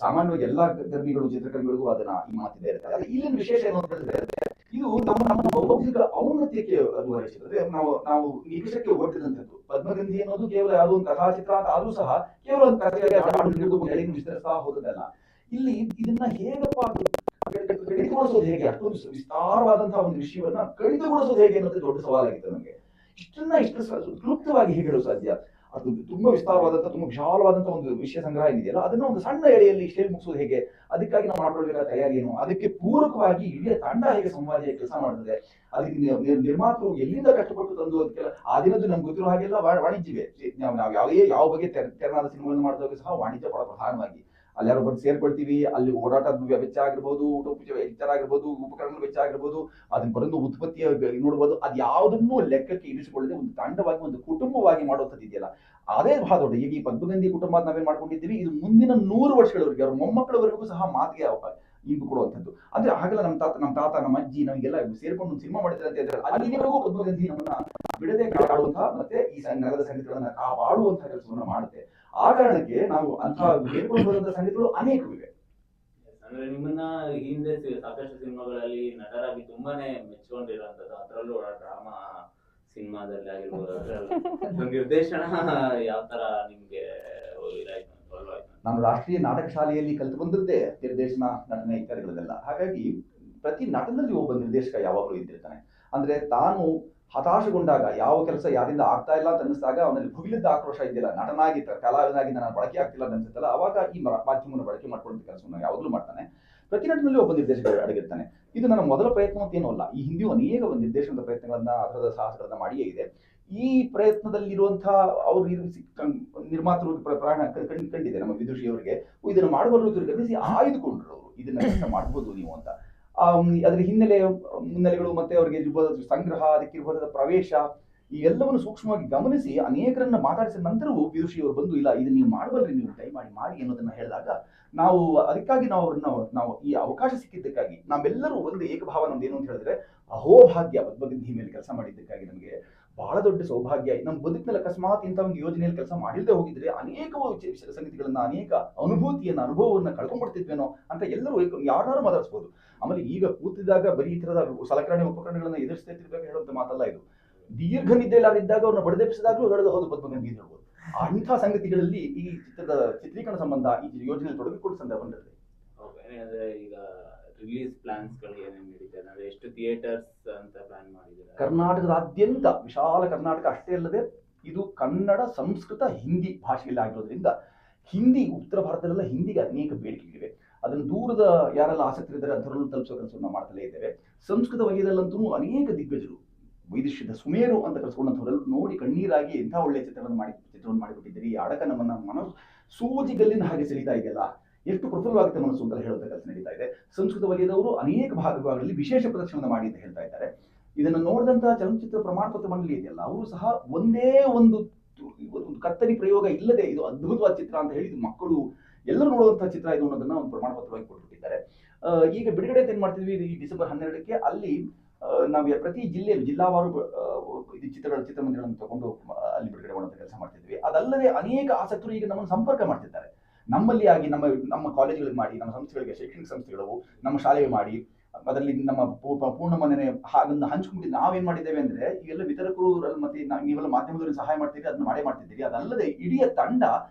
Speaker 2: ಸಾಮಾನ್ಯವಾಗಿ ಎಲ್ಲಾ ಕರ್ಮಿಗಳು ಚಿತ್ರಕರ್ಮಿಗಳಿಗೂ ಅದನ್ನ ಈ ಮಾತಿದೆ ಇರುತ್ತೆ. ಇಲ್ಲಿನ ವಿಶೇಷ ಏನು ಅಂತ ಹೇಳಿದ್ರೆ ಇದು ನಮ್ಮ ಬೌದ್ಧಿಕ ಔನ್ನತ್ಯಕ್ಕೆ ಅದು ವಹಿಸಿದ್ರೆ ನಾವು ನಿರೀಕ್ಷೆಗೆ ಒಡ್ಡಿದಂಥದ್ದು. ಪದ್ಮಗಂಧಿ ಅನ್ನೋದು ಕೇವಲ ಯಾವುದೋ ಒಂದು ಕಥಾಚಿತ್ರ ಅಂತ ಆದ್ರೂ ಸಹ ಕೇವಲ ಒಂದು ಕಥೆಗೆ ವಿಸ್ತರಿಸ್ತಾ ಹೋದದಲ್ಲ. ಇಲ್ಲಿ ಇದನ್ನ ಹೇಗಪ್ಪ ಕಡಿತಗೊಳಿಸೋದು ಹೇಗೆ, ಅಷ್ಟೊಂದು ವಿಸ್ತಾರವಾದಂತಹ ಒಂದು ವಿಷಯವನ್ನ ಕಡಿತಗೊಳಿಸೋದು ಹೇಗೆ ಅನ್ನೋದು ದೊಡ್ಡ ಸವಾಲಾಗಿತ್ತು ನಮಗೆ. ಇಷ್ಟು ಕ್ಲುಪ್ತವಾಗಿ ಹೇಗೆ ಹೇಳೋದು ಸಾಧ್ಯ? ಅದು ತುಂಬಾ ವಿಸ್ತಾರವಾದಂತಹ ತುಂಬಾ ವಿಶಾಲವಾದಂತಹ ಒಂದು ವಿಷಯ ಸಂಗ್ರಹ ಏನಿದೆಯಲ್ಲ ಅದನ್ನ ಒಂದು ಸಣ್ಣ ಎಳೆಯಲ್ಲಿ ಇಷ್ಟೇ ಮುಗಿಸೋದು ಹೇಗೆ, ಅದಕ್ಕಾಗಿ ನಾವು ಮಾಡ್ಕೊಳ್ಬೇಕಾದ ತಯಾರಿ ಏನು, ಅದಕ್ಕೆ ಪೂರಕವಾಗಿ ಇಡೀ ತಂಡ ಹೇಗೆ ಸಂವಾದಿಯ ಕೆಲಸ ಮಾಡ್ತದೆ, ಅದಕ್ಕೆ ನಿರ್ಮಾತೃ ಎಲ್ಲಿಂದ ಕಷ್ಟಪಟ್ಟು ತಂದು ಅದಕ್ಕೆಲ್ಲ ಆ ದಿನದ್ದು ನಮ್ಗೆ ಗೊತ್ತಿರೋ ಹಾಗೆಲ್ಲ ವಾಣಿಜ್ಯವೇ. ನಾವು ಯಾವ ಬಗ್ಗೆ ತೆರನಾದ ಸಿನಿಮಾಗಳನ್ನು ಮಾಡಿದಾಗ ಸಹ ವಾಣಿಜ್ಯ ಬಹಳ ಪ್ರಧಾನವಾಗಿ ಅಲ್ಲಿ ಯಾರೋ ಬಂದು ಸೇರ್ಕೊಳ್ತೀವಿ, ಅಲ್ಲಿ ಓಡಾಟದ ವೆಚ್ಚ ಆಗಿರ್ಬೋದು, ಊಟ ವೆಚ್ಚ ಆಗಿರ್ಬೋದು, ಉಪಕರಣಗಳ ವೆಚ್ಚ ಆಗಿರ್ಬೋದು, ಅದನ್ನ ಬರೆದು ಉತ್ಪತ್ತಿಯ ನೋಡ್ಬೋದು, ಅದು ಯಾವುದನ್ನೂ ಲೆಕ್ಕಕ್ಕೆ ಇರಿಸಿಕೊಳ್ಳದೆ ಒಂದು ತಂಡವಾಗಿ ಒಂದು ಕುಟುಂಬವಾಗಿ ಮಾಡುವಂಥದ್ದು ಇದೆಯಲ್ಲ ಅದೇ ಬಹಳ ದೊಡ್ಡ. ಈಗ ಈ ಪದ್ಮಗಂಧಿ ಕುಟುಂಬ ನಾವೇನ್ ಮಾಡ್ಕೊಂಡಿದ್ದೀವಿ, ಇದು ಮುಂದಿನ 100 ವರ್ಷಗಳವರೆಗೆ ಅವ್ರ ಮೊಮ್ಮಕ್ಕಳವರೆಗೂ ಸಹ ಮಾತಿಗೆ ಇಂಪು ಕೊಡುವಂಥದ್ದು. ಅಂದ್ರೆ ಹಾಗೆಲ್ಲ ನಮ್ಮ ತಾತ ನಮ್ಮ ಅಜ್ಜಿ ನಮಗೆಲ್ಲ ಸೇರ್ಕೊಂಡು ಒಂದು ಸಿನಿಮಾ ಮಾಡಿದ್ರೆ ಅಂತ ಹೇಳಿದ್ರೆ ಅಲ್ಲಿವರೆಗೂ ಪದ್ಮಗಂಧಿ ನಮ್ಮನ್ನ ಬಿಡದೆ ಕಾಡುವಂತಹ ಮತ್ತೆ ಈ ನಗರದ ಸಂಗತಿಗಳನ್ನ ಕಾಪಾಡುವಂತಹ ಕೆಲಸವನ್ನ ಮಾಡುತ್ತೆ. ಆ ಕಾರಣಕ್ಕೆ ನಾವು ಅಂತಹ ಹೇಳ್ಕೊಂಡು ಬರುವಂತಹ ಸಂಗತಿಗಳು ಅನೇಕವಿವೆ.
Speaker 1: ಅಂದ್ರೆ ನಿಮ್ಮನ್ನ ಹಿಂದೆ ಸಾಕಷ್ಟು ಸಿನಿಮಾಗಳಲ್ಲಿ ನಟರಾಗಿ ತುಂಬಾನೇ ಮೆಚ್ಕೊಂಡಿರುವಂತದ್ದು, ಅದರಲ್ಲೂ ಡ್ರಾಮಾ ಸಿನಿಮಾದಲ್ಲಿ ಆಗಿರ್ಬೋದು, ಅದ್ರಲ್ಲಿ ನಿರ್ದೇಶನ ಯಾವ ತರ ನಿಮ್ಗೆ ಇದಾಯ್ತು?
Speaker 2: ನಾನು ರಾಷ್ಟ್ರೀಯ ನಾಟಕ ಶಾಲೆಯಲ್ಲಿ ಕಲಿತು ಬಂದದ್ದೇ ನಿರ್ದೇಶನ, ನಟನೆ ಇತ್ಯಾದಿಗಳನ್ನೆಲ್ಲ. ಹಾಗಾಗಿ ಪ್ರತಿ ನಟನಲ್ಲಿ ಒಬ್ಬ ನಿರ್ದೇಶಕ ಯಾವಾಗಲೂ ಇದ್ದಿರ್ತಾನೆ. ಅಂದ್ರೆ ತಾನು ಹತಾಶಗೊಂಡಾಗ, ಯಾವ ಕೆಲಸ ಯಾರಿಂದ ಆಗ್ತಾ ಇಲ್ಲ ಅಂತ ಅನಿಸಿದಾಗ ಅವನಲ್ಲಿ ಭುಗಿಲಿದ್ದ ಆಕ್ರೋಶ ಇದೆಯಲ್ಲ, ನಟನಾಗಿ ಕಲಾವಿದನಾಗಿ ನಾನು ಬಳಕೆ ಆಗ್ತಿಲ್ಲ ಅಂತ ಅನ್ಸುತ್ತಲ್ಲ, ಅವಾಗ ಈ ಮಾಧ್ಯಮವನ್ನು ಬಳಕೆ ಮಾಡ್ಕೊಳ್ಳುವಂತ ಕೆಲಸವನ್ನು ಯಾವಾಗಲೂ ಮಾಡ್ತಾನೆ. ಪ್ರತಿ ನಟನಲ್ಲಿ ಒಬ್ಬ ನಿರ್ದೇಶಕ ಅಡಗಿರ್ತಾನೆ. ಇದು ನನ್ನ ಮೊದಲ ಪ್ರಯತ್ನ ಅಂತ ಏನೂ ಅಲ್ಲ. ಈ ಹಿಂದೆಯೂ ಅನೇಕ ಒಂದು ನಿರ್ದೇಶನದ ಪ್ರಯತ್ನಗಳನ್ನ, ಅದರದ ಸಾಹಸಗಳನ್ನ ಮಾಡಿಯೇ ಇದೆ. ಈ ಪ್ರಯತ್ನದಲ್ಲಿರುವಂತಹ ಅವರು ನಿರ್ಮಾತೃ ಪ್ರಾಣ ಕಂಡಿದೆ ನಮ್ಮ ವಿದುಷಿಯವರಿಗೆ. ಇದನ್ನು ಮಾಡುವವರು ಗಮನಿಸಿ ಆಯ್ದುಕೊಂಡ್ರು ಅವರು, ಇದನ್ನ ಕೆಲಸ ಮಾಡ್ಬೋದು ನೀವು ಅಂತ. ಅದರ ಮುನ್ನೆಲೆಗಳು ಮತ್ತೆ ಅವರಿಗೆ ಇರ್ಬೋದಾದ ಸಂಗ್ರಹ, ಅದಕ್ಕಿರ್ಬೋದಾದ ಪ್ರವೇಶ, ಈ ಎಲ್ಲವನ್ನು ಸೂಕ್ಷ್ಮವಾಗಿ ಗಮನಿಸಿ ಅನೇಕರನ್ನ ಮಾತಾಡಿಸಿದ ನಂತರವೂ ವಿದುಷಿಯವರು ಬಂದು ಇಲ್ಲ ಇದನ್ನ ನೀವು ಮಾಡಬಲ್ರಿ, ನೀವು ದಯಮಾಡಿ ಮಾಡಿ ಅನ್ನೋದನ್ನ ಹೇಳಿದಾಗ ನಾವು ಅದಕ್ಕಾಗಿ ನಾವು ಈ ಅವಕಾಶ ಸಿಕ್ಕಿದ್ದಕ್ಕಾಗಿ ನಾವೆಲ್ಲರೂ ಒಂದು ಏಕಭಾವ ನಮ್ದು ಏನು ಅಂತ ಹೇಳಿದ್ರೆ ಅಹೋಭಾಗ್ಯ. ಪದ್ಮಗಂಧಿ ಮೇಲೆ ಕೆಲಸ ಮಾಡಿದ್ದಕ್ಕಾಗಿ ನಮಗೆ ಬಹಳ ದೊಡ್ಡ ಸೌಭಾಗ್ಯ. ನಮ್ಮ ಬದುಕಿನಲ್ಲಿ ಅಕಸ್ಮಾತ್ ಇಂಥ ಒಂದು ಯೋಜನೆಯಲ್ಲಿ ಕೆಲಸ ಮಾಡಿಲ್ಲದೆ ಹೋಗಿದ್ರೆ ಅನೇಕ ಸಂಗತಿಗಳನ್ನ, ಅನೇಕ ಅನುಭವವನ್ನ ಕಳ್ಕೊಂಡ್ಬಿಡ್ತಿದ್ವೇನೋ ಅಂತ ಎಲ್ಲರೂ ಯಾರು ಮಾತಾಡಿಸ್ಬೋದು. ಆಮೇಲೆ ಈಗ ಕೂತಿದ್ದಾಗ ಬರೀ ಈ ತರದ ಸಲಕರಣೆ ಉಪಕರಣಗಳನ್ನ ಎದುರಿಸ್ತಿರ್ಬೇಕು ಹೇಳುವಂತ ಮಾತಲ್ಲ ಇದು. ದೀರ್ಘ ನಿದ್ದೆಲ್ಲಾಗಿದ್ದಾಗ ಅವ್ರನ್ನ ಬಡದೆಪ್ಪಿಸಿದಾಗ್ಲೂ ಹೇಳೋದು ಹೌದು ಪದ್ಮಗಂಧಿ ಹೇಳ್ಬೋದು. ಅಂಥ ಸಂಗತಿಗಳಲ್ಲಿ ಈ ಚಿತ್ರದ ಚಿತ್ರೀಕರಣ ಸಂಬಂಧ ಈ ಯೋಜನೆಯಲ್ಲಿ ತೊಡಗಿಕೊಂಡ ಸಂದರ್ಭ ಬಂದಿದೆ.
Speaker 1: ಈಗ ರಿಲೀಸ್ ಪ್ಲಾನ್ಸ್ ಗಳು ಏನೇನು ನಡೀತಾ ಇದೆ, ಎಷ್ಟು ಥಿಯೇಟರ್ಸ್ ಅಂತ ಪ್ಲಾನ್ ಮಾಡಿದ್ದಾರೆ?
Speaker 2: ಕರ್ನಾಟಕದಾದ್ಯಂತ, ವಿಶಾಲ ಕರ್ನಾಟಕ ಅಷ್ಟೇ ಅಲ್ಲದೆ ಇದು ಕನ್ನಡ, ಸಂಸ್ಕೃತ, ಹಿಂದಿ ಭಾಷೆಯಲ್ಲಿ ಆಗಿರೋದ್ರಿಂದ ಹಿಂದಿ ಉತ್ತರ ಭಾರತದಲ್ಲೆಲ್ಲ ಹಿಂದಿಗೆ ಅನೇಕ ಬೇಡಿಕೆಗಳಿವೆ. ಅದನ್ನು ದೂರದ ಯಾರೆಲ್ಲ ಆಸಕ್ತರಿದ್ದಾರೆ ಅಂಥವರನ್ನು ತಲುಪಿಸೋ ಕೆಲಸವನ್ನು ಮಾಡ್ತಲೇ ಇದ್ದೇವೆ. ಸಂಸ್ಕೃತ ವಲಯದಲ್ಲಂತೂ ಅನೇಕ ದಿಗ್ಗಜರು, ವೈದೇಶಿಕ ಸುಮೇರು ಅಂತ ಕರೆಸ್ಕೊಂಡಂಥವರೆಲ್ಲ ನೋಡಿ ಕಣ್ಣೀರಾಗಿ ಎಂಥ ಒಳ್ಳೆಯ ಚಿತ್ರವನ್ನು ಮಾಡಿಬಿಟ್ಟಿದ್ದೀರಿ, ಈ ಅಡಕ ನಮ್ಮನ್ನ ಮನಸ್ಸು ಸೂಜಿಗಲ್ಲಿನ ಹಾಗೆ ಸೆಳೀತಾ ಇದೆಯಲ್ಲ, ಎಷ್ಟು ಪ್ರಫುಲ್ಲವಾಗುತ್ತೆ ಮನಸ್ಸು ಅಂತ ಹೇಳುವಂಥ ಕೆಲಸ ನಡೀತಾ ಇದೆ. ಸಂಸ್ಕೃತ ವಲಯದವರು ಅನೇಕ ಭಾಗಗಳಲ್ಲಿ ವಿಶೇಷ ಪ್ರದರ್ಶನ ಮಾಡಿ ಅಂತ ಹೇಳ್ತಾ ಇದ್ದಾರೆ. ಇದನ್ನು ನೋಡಿದಂತಹ ಚಲನಚಿತ್ರ ಪ್ರಮಾಣ ಪತ್ರ ಮಂಡಳಿ ಇದೆಯಲ್ಲ, ಅವರು ಸಹ ಒಂದೇ ಒಂದು ಕತ್ತರಿ ಪ್ರಯೋಗ ಇಲ್ಲದೆ ಇದು ಅದ್ಭುತವಾದ ಚಿತ್ರ ಅಂತ ಹೇಳಿ ಮಕ್ಕಳು ಎಲ್ಲರೂ ನೋಡುವಂತಹ ಚಿತ್ರ ಇದು ಅನ್ನೋದನ್ನ ಒಂದು ಪ್ರಮಾಣ ಪತ್ರವಾಗಿ ಕೊಟ್ಬಿಟ್ಟಿದ್ದಾರೆ. ಈಗ ಬಿಡುಗಡೆ ಏನ್ ಮಾಡ್ತಿದ್ವಿ, ಈ ಡಿಸೆಂಬರ್ 12ಕ್ಕೆ ಅಲ್ಲಿ ನಾವು ಪ್ರತಿ ಜಿಲ್ಲೆಯಲ್ಲಿ ಜಿಲ್ಲಾವಾರು ಇದು ಚಿತ್ರಮಂದಿರಗಳನ್ನು ತಗೊಂಡು ಅಲ್ಲಿ ಬಿಡುಗಡೆ ಮಾಡುವಂತ ಕೆಲಸ ಮಾಡ್ತಿದ್ವಿ. ಅದಲ್ಲದೆ ಅನೇಕ ಆಸಕ್ತರು ಈಗ ನಮ್ಮನ್ನು ಸಂಪರ್ಕ ಮಾಡ್ತಿದ್ದಾರೆ. ನಮ್ಮಲ್ಲಿ ಆಗಿ ನಮ್ಮ ಕಾಲೇಜುಗಳಿಗೆ ಮಾಡಿ, ನಮ್ಮ ಸಂಸ್ಥೆಗಳಿಗೆ, ಶೈಕ್ಷಣಿಕ ಸಂಸ್ಥೆಗಳು ನಮ್ಮ ಶಾಲೆಗೆ ಮಾಡಿ, ಅದರಲ್ಲಿ ನಮ್ಮ ಪೂರ್ಣ ಮನೆ ಹಾಗನ್ನು ಹಂಚ್ಕೊಂಡಿದ್ದು ನಾವೇನ್ ಮಾಡಿದ್ದೇವೆ ಅಂದ್ರೆ ಈಗೆಲ್ಲ ವಿತರಕರು ಮತ್ತೆ ನೀವೆಲ್ಲ ಮಾಧ್ಯಮದವರಿಗೆ ಸಹಾಯ ಮಾಡ್ತೀರಿ, ಅದನ್ನ ಮಾಡ್ತಿದ್ದೀರಿ. ಅದಲ್ಲದೆ ಇಡೀ ತಂಡ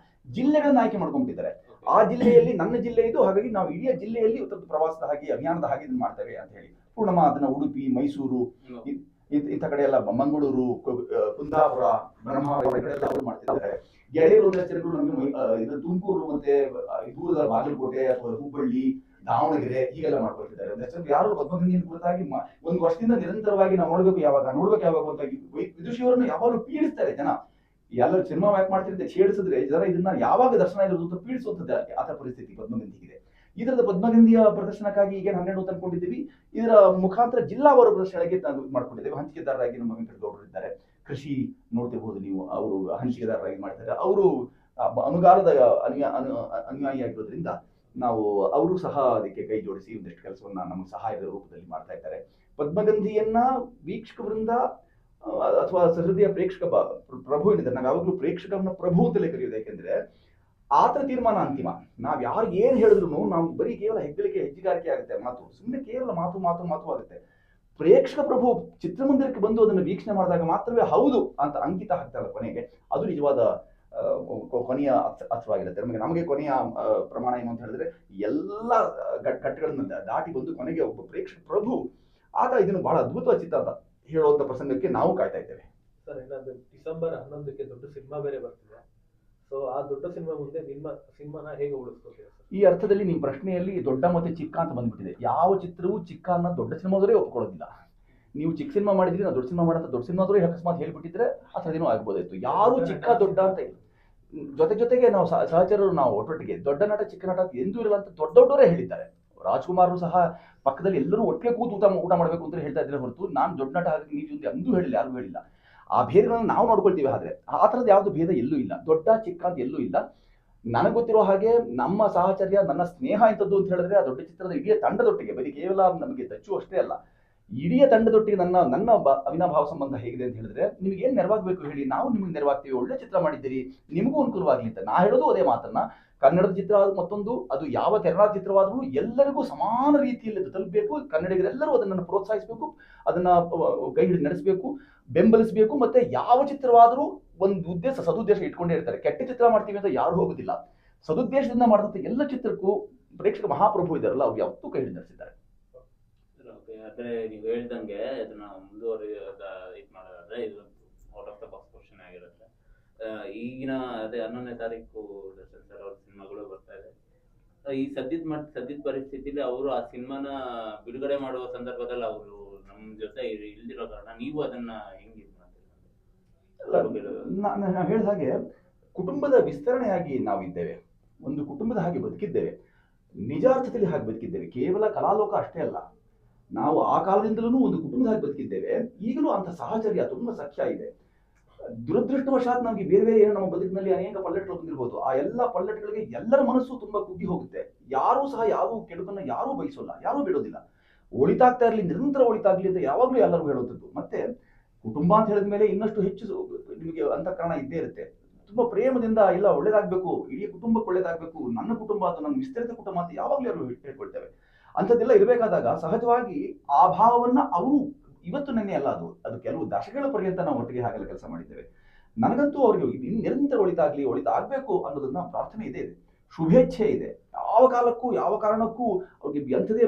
Speaker 2: ಜಿಲ್ಲೆಗಳನ್ನ ಆಯ್ಕೆ ಮಾಡ್ಕೊಂಡಿದ್ದಾರೆ. ಆ ಜಿಲ್ಲೆಯಲ್ಲಿ ನನ್ನ ಜಿಲ್ಲೆ ಇದು, ಹಾಗಾಗಿ ನಾವು ಇಡೀ ಜಿಲ್ಲೆಯಲ್ಲಿ ಪ್ರವಾಸದ ಹಾಗೆ, ಅಭಿಯಾನದ ಹಾಗೆ ಇದನ್ನ ಮಾಡ್ತೇವೆ ಅಂತ ಹೇಳಿ ಪೂರ್ಣಮ್ಮ ಅದನ್ನ ಉಡುಪಿ, ಮೈಸೂರು, ಇಂಥ ಕಡೆ ಎಲ್ಲ ಮಂಗಳೂರು, ಕುಂದಾಪುರ, ಬ್ರಹ್ಮಾವರ ಈ ಕಡೆ ಎಲ್ಲ ಅವರು ಮಾಡ್ತಿದ್ದಾರೆ. ಗೆಳೆಯರು ಒಂದಷ್ಟು ಜನರು ನಮಗೆ ತುಮಕೂರು ಮತ್ತೆ ದೂರದ ಬಾಗಲಕೋಟೆ ಅಥವಾ ಹುಬ್ಬಳ್ಳಿ, ದಾವಣಗೆರೆ ಹೀಗೆಲ್ಲ ಮಾಡ್ಕೊಳ್ತಿದ್ದಾರೆ. ಒಂದಷ್ಟು ಯಾರು ಪದ್ಮಗಂಧಿಯ ಕುರಿತಾಗಿ ಒಂದು ವರ್ಷದಿಂದ ನಿರಂತರವಾಗಿ ನಾವು ನೋಡ್ಬೇಕು ಯಾವಾಗ ಅಂತ ವಿದುಷಿಯವರನ್ನು ಯಾವಾಗಲೂ ಪೀಡಿಸ್ತಾರೆ ಜನ. ಎಲ್ಲರೂ ಸಿನಿಮಾ ಯಾಕೆ ಮಾಡ್ತಿರ್ತಾರೆ, ಛೇಡಿಸಿದ್ರೆ ಜನ ಇದನ್ನ ಯಾವಾಗ ದರ್ಶನ ಇರೋದು ಅಂತ ಪೀಡಿಸುವಂಥದ್ದು ಆತ ಪರಿಸ್ಥಿತಿ ಪದ್ಮಗಂಧಿಗಿದೆ. ಇದರದ ಪದ್ಮಗಂಧಿಯ ಪ್ರದರ್ಶನಕ್ಕಾಗಿ ಈಗ 12 ತಂದ್ಕೊಂಡಿದ್ದೀವಿ. ಇದರ ಮುಖಾಂತರ ಜಿಲ್ಲಾವಾರು ಪ್ರದರ್ಶನಕ್ಕೆ ಮಾಡ್ಕೊಂಡಿದ್ದೇವೆ. ಹಂಚಿಕೆದಾರರಾಗಿ ನಮ್ಮ ವೆಂಕಟಗೌಡರು ಇದ್ದಾರೆ, ಕೃಷಿ ನೋಡ್ತಿರ್ಬೋದು ನೀವು, ಅವರು ಹಂಚಿಕೆದಾರರಾಗಿ ಮಾಡ್ತಾರೆ. ಅವರು ಅನುಗಾಲದ ಅನುಯಾಯಿಯಾಗಿರೋದ್ರಿಂದ ನಾವು ಅವರು ಸಹ ಅದಕ್ಕೆ ಕೈ ಜೋಡಿಸಿ ಒಂದಿಷ್ಟು ಕೆಲಸವನ್ನ ನಮ್ಮ ಸಹಾಯದ ರೂಪದಲ್ಲಿ ಮಾಡ್ತಾ ಇದ್ದಾರೆ. ಪದ್ಮಗಂಧಿಯನ್ನ ವೀಕ್ಷಕ ವೃಂದ ಅಥವಾ ಸಹೃದಯ ಪ್ರೇಕ್ಷಕ ಪ್ರಭು ಏನಿದೆ, ನಾವು ಯಾವಾಗಲೂ ಪ್ರೇಕ್ಷಕವನ್ನ ಪ್ರಭು ಅಂತಲೇ ಕರೆಯೋದು. ಯಾಕೆಂದ್ರೆ ಆತರ ತೀರ್ಮಾನ ಅಂತಿಮ. ನಾವ್ ಯಾರು ಏನ್ ಹೇಳಿದ್ರು ನಾವು ಬರೀ ಕೇವಲ ಹೆಜ್ಜಿಗಾರಿಕೆ ಆಗುತ್ತೆ ಮಾತು, ಸುಮ್ಮನೆ ಕೇವಲ ಮಾತು ಆಗುತ್ತೆ. ಪ್ರೇಕ್ಷಕ ಪ್ರಭು ಚಿತ್ರಮಂದಿರಕ್ಕೆ ಬಂದು ಅದನ್ನು ವೀಕ್ಷಣೆ ಮಾಡಿದಾಗ ಮಾತ್ರವೇ ಹೌದು ಅಂತ ಅಂಕಿತ ಹಾಕ್ತಾರೆ ಕೊನೆಗೆ. ಅದು ನಿಜವಾದ ಕೊನೆಯ ಅರ್ಥವಾಗಿರುತ್ತೆ. ನಮಗೆ ಕೊನೆಯ ಪ್ರಮಾಣ ಏನು ಅಂತ ಹೇಳಿದ್ರೆ, ಎಲ್ಲ ಘಟ್ಟಗಳನ್ನ ದಾಟಿ ಬಂದು ಕೊನೆಗೆ ಒಬ್ಬ ಪ್ರೇಕ್ಷಕ ಪ್ರಭು ಆತ ಇದನ್ನು ಬಹಳ ಅದ್ಭುತವಾದ ಚಿತ್ರ ಅಂತ ಹೇಳುವಂತ ಪ್ರಸಂಗಕ್ಕೆ ನಾವು ಕಾಯ್ತಾ ಇದ್ದೇವೆ.
Speaker 6: ಸರ್, ಇನ್ನೊಂದು ಡಿಸೆಂಬರ್ 11ಕ್ಕೆ ದೊಡ್ಡ ಸಿನಿಮಾ ಬೇರೆ ಬರ್ತಿದೆ. ಸೊ ಆ ದೊಡ್ಡ ಸಿನಿಮಾ ಮುಂದೆ ನಿಮ್ಮ ಸಿನಿಮಾನ ಹೇಗೆ ಉಳಿಸ್ಕೊತೀರಾ ಸರ್?
Speaker 2: ಈ ಅರ್ಥದಲ್ಲಿ ನಿಮ್ಮ ಪ್ರಶ್ನೆಯಲ್ಲಿ ದೊಡ್ಡ ಮತ್ತೆ ಚಿಕ್ಕ ಅಂತ ಬಂದ್ಬಿಟ್ಟಿದೆ. ಯಾವ ಚಿತ್ರವೂ ಚಿಕ್ಕ ಅನ್ನೋ ದೊಡ್ಡ ಸಿನಿಮಾದವರೇ ಒಪ್ಕೊಳ್ಳೋದಿಲ್ಲ. ನೀವು ಚಿಕ್ಕ ಸಿನಿಮಾ ಮಾಡಿದ್ರಿ, ನಾವು ದೊಡ್ಡ ಸಿನಿಮಾ ಮಾಡೋ ದೊಡ್ಡ ಸಿನಿಮಾದವರೇ ಅಕಸ್ಮಾತ್ ಹೇಳ್ಬಿಟ್ಟಿದ್ರೆ ಆ ಥರದೇನೋ ಆಗ್ಬೋದಾಯ್ತು. ಯಾರು ಚಿಕ್ಕ ದೊಡ್ಡ ಅಂತ ಇಲ್ಲ. ಜೊತೆಗೆ ನಾವು ಸಹಚರರು ನಾವು ಒಟ್ಟೊಟ್ಟಿಗೆ ದೊಡ್ಡ ನಟ ಚಿಕ್ಕ ನಟ ಎಂದೂ ಇರಲ್ಲ ಅಂತ ದೊಡ್ಡವರೇ ಹೇಳಿದ್ದಾರೆ. ರಾಜ್ಕುಮಾರ್ ಸಹ ಪಕ್ಕದಲ್ಲಿ ಎಲ್ಲರೂ ಒಟ್ಟಿಗೆ ಕೂತು ಊಟ ಮಾಡಬೇಕು ಅಂತ ಹೇಳ್ತಾ ಇದ್ರೆ ಹೊರತು ನಾನು ದೊಡ್ಡ ನಟ ಹಾಗೆ ನೀವು ಅಂದೂ ಹೇಳಿಲ್ಲ, ಯಾರಿಗೂ ಹೇಳಿಲ್ಲ. ಆ ಭೇದಗಳನ್ನು ನಾವು ನೋಡ್ಕೊಳ್ತೀವಿ. ಆದ್ರೆ ಆ ಥರದ್ದು ಯಾವ್ದು ಭೇದ ಎಲ್ಲೂ ಇಲ್ಲ, ದೊಡ್ಡ ಚಿಕ್ಕ ಅಂತ ಎಲ್ಲೂ ಇಲ್ಲ. ನನಗೆ ಗೊತ್ತಿರೋ ಹಾಗೆ ನಮ್ಮ ಸಾಹಚರ್ಯ, ನನ್ನ ಸ್ನೇಹ ಇಂಥದ್ದು ಅಂತ ಹೇಳಿದ್ರೆ ಆ ದೊಡ್ಡ ಚಿತ್ರದ ಇಡೀ ತಂಡದೊಟ್ಟಿಗೆ, ಬರೀ ಕೇವಲ ನಮಗೆ ದಚ್ಚು ಅಷ್ಟೇ ಅಲ್ಲ, ಇಡೀ ತಂಡದೊಟ್ಟಿಗೆ ನನ್ನ ಅವಿನಾಭಾವ ಸಂಬಂಧ ಹೇಗಿದೆ ಅಂತ ಹೇಳಿದ್ರೆ, ನಿಮ್ಗೆ ಏನ್ ನೆರವಾಗಬೇಕು ಹೇಳಿ, ನಾವು ನಿಮ್ಗೆ ನೆರವಾಗ್ತೀವಿ. ಒಳ್ಳೆ ಚಿತ್ರ ಮಾಡಿದ್ದೀರಿ, ನಿಮಗೂ ಅನುಕೂಲವಾಗ್ಲಿ ಅಂತ ನಾ ಹೇಳೋದು ಅದೇ ಮಾತನ್ನ. ಕನ್ನಡದ ಚಿತ್ರ ಮತ್ತೊಂದು, ಅದು ಯಾವ ಕನ್ನಡ ಚಿತ್ರವಾದರೂ ಎಲ್ಲರಿಗೂ ಸಮಾನ ರೀತಿಯಲ್ಲಿ ತಲುಪಬೇಕು. ಕನ್ನಡಿಗರೆಲ್ಲರೂ ಅದನ್ನು ಪ್ರೋತ್ಸಾಹಿಸಬೇಕು, ಅದನ್ನ ಕೈ ಹಿಡಿದು ನಡೆಸಬೇಕು, ಬೆಂಬಲಿಸಬೇಕು. ಮತ್ತೆ ಯಾವ ಚಿತ್ರವಾದರೂ ಒಂದು ಸದುದ್ದೇಶ ಇಟ್ಕೊಂಡೇ ಇರ್ತಾರೆ. ಕೆಟ್ಟ ಚಿತ್ರ ಮಾಡ್ತೀವಿ ಅಂತ ಯಾರು ಹೋಗುದಿಲ್ಲ. ಸದುದ್ದೇಶದಿಂದ ಮಾಡಿದಂತ ಎಲ್ಲ ಚಿತ್ರಕ್ಕೂ ಪ್ರೇಕ್ಷಕ ಮಹಾಪ್ರಭು ಇದ್ದಾರಲ್ಲ, ಅವ್ರು ಯಾವತ್ತೂ ಕೈ ಹಿಡಿದು ನಡೆಸಿದ್ದಾರೆ.
Speaker 1: ಆದ್ರೆ ನೀವು ಹೇಳ್ದಂಗೆ ಅದನ್ನ ಇದು ಮಾಡೋದಾದ್ರೆ ಇದು out of the box question ಆಗಿರುತ್ತೆ. ಈಗಿನ ಅದೇ 11ನೇ ತಾರೀಕು ದರ್ಶನ್ ಸರ್ ಅವ್ರ ಸಿನಿಮಾಗಳು ಬರ್ತಾ ಇದೆ. ಈ ಸದ್ಯದ ಪರಿಸ್ಥಿತಿಲಿ ಅವರು ಆ ಸಿನಿಮಾನ ಬಿಡುಗಡೆ ಮಾಡುವ ಸಂದರ್ಭದಲ್ಲಿ ಅವರು ನಮ್ಮ ಜೊತೆ ಇಲ್ದಿರೋ ಕಾರಣ ನೀವು ಅದನ್ನ ಹೆಂಗೆ ಇದು ಮಾಡ್ತೀರಿ?
Speaker 2: ನಾನು ಹೇಳಿದ ಹಾಗೆ ಕುಟುಂಬದ ವಿಸ್ತರಣೆಯಾಗಿ ನಾವಿದ್ದೇವೆ, ಒಂದು ಕುಟುಂಬದ ಹಾಗೆ ಬದುಕಿದ್ದೇವೆ, ನಿಜಾರ್ಥದಲ್ಲಿ ಹಾಗೆ ಬದುಕಿದ್ದೇವೆ. ಕೇವಲ ಕಲಾಲೋಕ ಅಷ್ಟೇ ಅಲ್ಲ, ನಾವು ಆ ಕಾಲದಿಂದಲೂ ಒಂದು ಕುಟುಂಬದ ಹಾಗೆ ಬದುಕಿದ್ದೇವೆ. ಈಗಲೂ ಅಂತ ಸಾಹಚರ್ಯ ತುಂಬಾ ಸಖ್ಯ ಇದೆ. ದುರದೃಷ್ಟವಶಾತ್ ನಮಗೆ ಬೇರೆ ಏನೋ ನಮ್ಮ ಬದುಕಿನಲ್ಲಿ ಅನೇಕ ಪಲ್ಲಟಗಳು ಬಂದಿರಬಹುದು. ಆ ಎಲ್ಲ ಪಲ್ಲಟಗಳಿಗೆ ಎಲ್ಲರ ಮನಸ್ಸು ತುಂಬಾ ಕುಗ್ಗಿ ಹೋಗುತ್ತೆ. ಯಾರೂ ಸಹ ಯಾವ ಕೆಡುಕನ್ನ ಯಾರೂ ಬಯಸೋಲ್ಲ, ಯಾರೂ ಬಿಡೋದಿಲ್ಲ. ಒಳಿತಾಗ್ತಾ ಇರಲಿ, ನಿರಂತರ ಒಳಿತಾಗ್ಲಿ ಅಂತ ಯಾವಾಗಲೂ ಎಲ್ಲರೂ ಹೇಳುವಂಥದ್ದು. ಮತ್ತೆ ಕುಟುಂಬ ಅಂತ ಹೇಳಿದ ಮೇಲೆ ಇನ್ನಷ್ಟು ಹೆಚ್ಚು ನಿಮಗೆ ಅಂತಃಕರಣ ಇದ್ದೇ ಇರುತ್ತೆ. ತುಂಬಾ ಪ್ರೇಮದಿಂದ ಇಲ್ಲ ಒಳ್ಳೇದಾಗ್ಬೇಕು, ಇಡೀ ಕುಟುಂಬಕ್ಕೆ ಒಳ್ಳೇದಾಗ್ಬೇಕು, ನನ್ನ ಕುಟುಂಬ ಅಥವಾ ನನ್ನ ವಿಸ್ತರಿತ ಕುಟುಂಬ ಅಂತ ಯಾವಾಗಲೂ ಯಾರು ಹೇಳ್ಕೊಳ್ತೇವೆ. ಅಂಥದ್ದೆಲ್ಲ ಇರಬೇಕಾದಾಗ ಸಹಜವಾಗಿ ಆ ಭಾವವನ್ನ ಅವರು ಇವತ್ತು ನೆನ್ನೆ ಅಲ್ಲ, ಅದು ಕೆಲವು ದಶಕಗಳ ಪರ್ಯಂತ ನಾವು ಒಟ್ಟಿಗೆ ಹಾಗೆಲ್ಲ ಕೆಲಸ ಮಾಡಿದ್ದೇವೆ. ನನಗಂತೂ ಅವ್ರಿಗೆ ನಿರಂತರ ಒಳಿತಾಗಬೇಕು ಅನ್ನೋದನ್ನ ಪ್ರಾರ್ಥನೆ ಇದೆ, ಶುಭೇಚ್ಛೆ ಇದೆ. ಯಾವ ಕಾಲಕ್ಕೂ ಯಾವ ಕಾರಣಕ್ಕೂ ಅವ್ರಿಗೆ ಅಂಥದೇ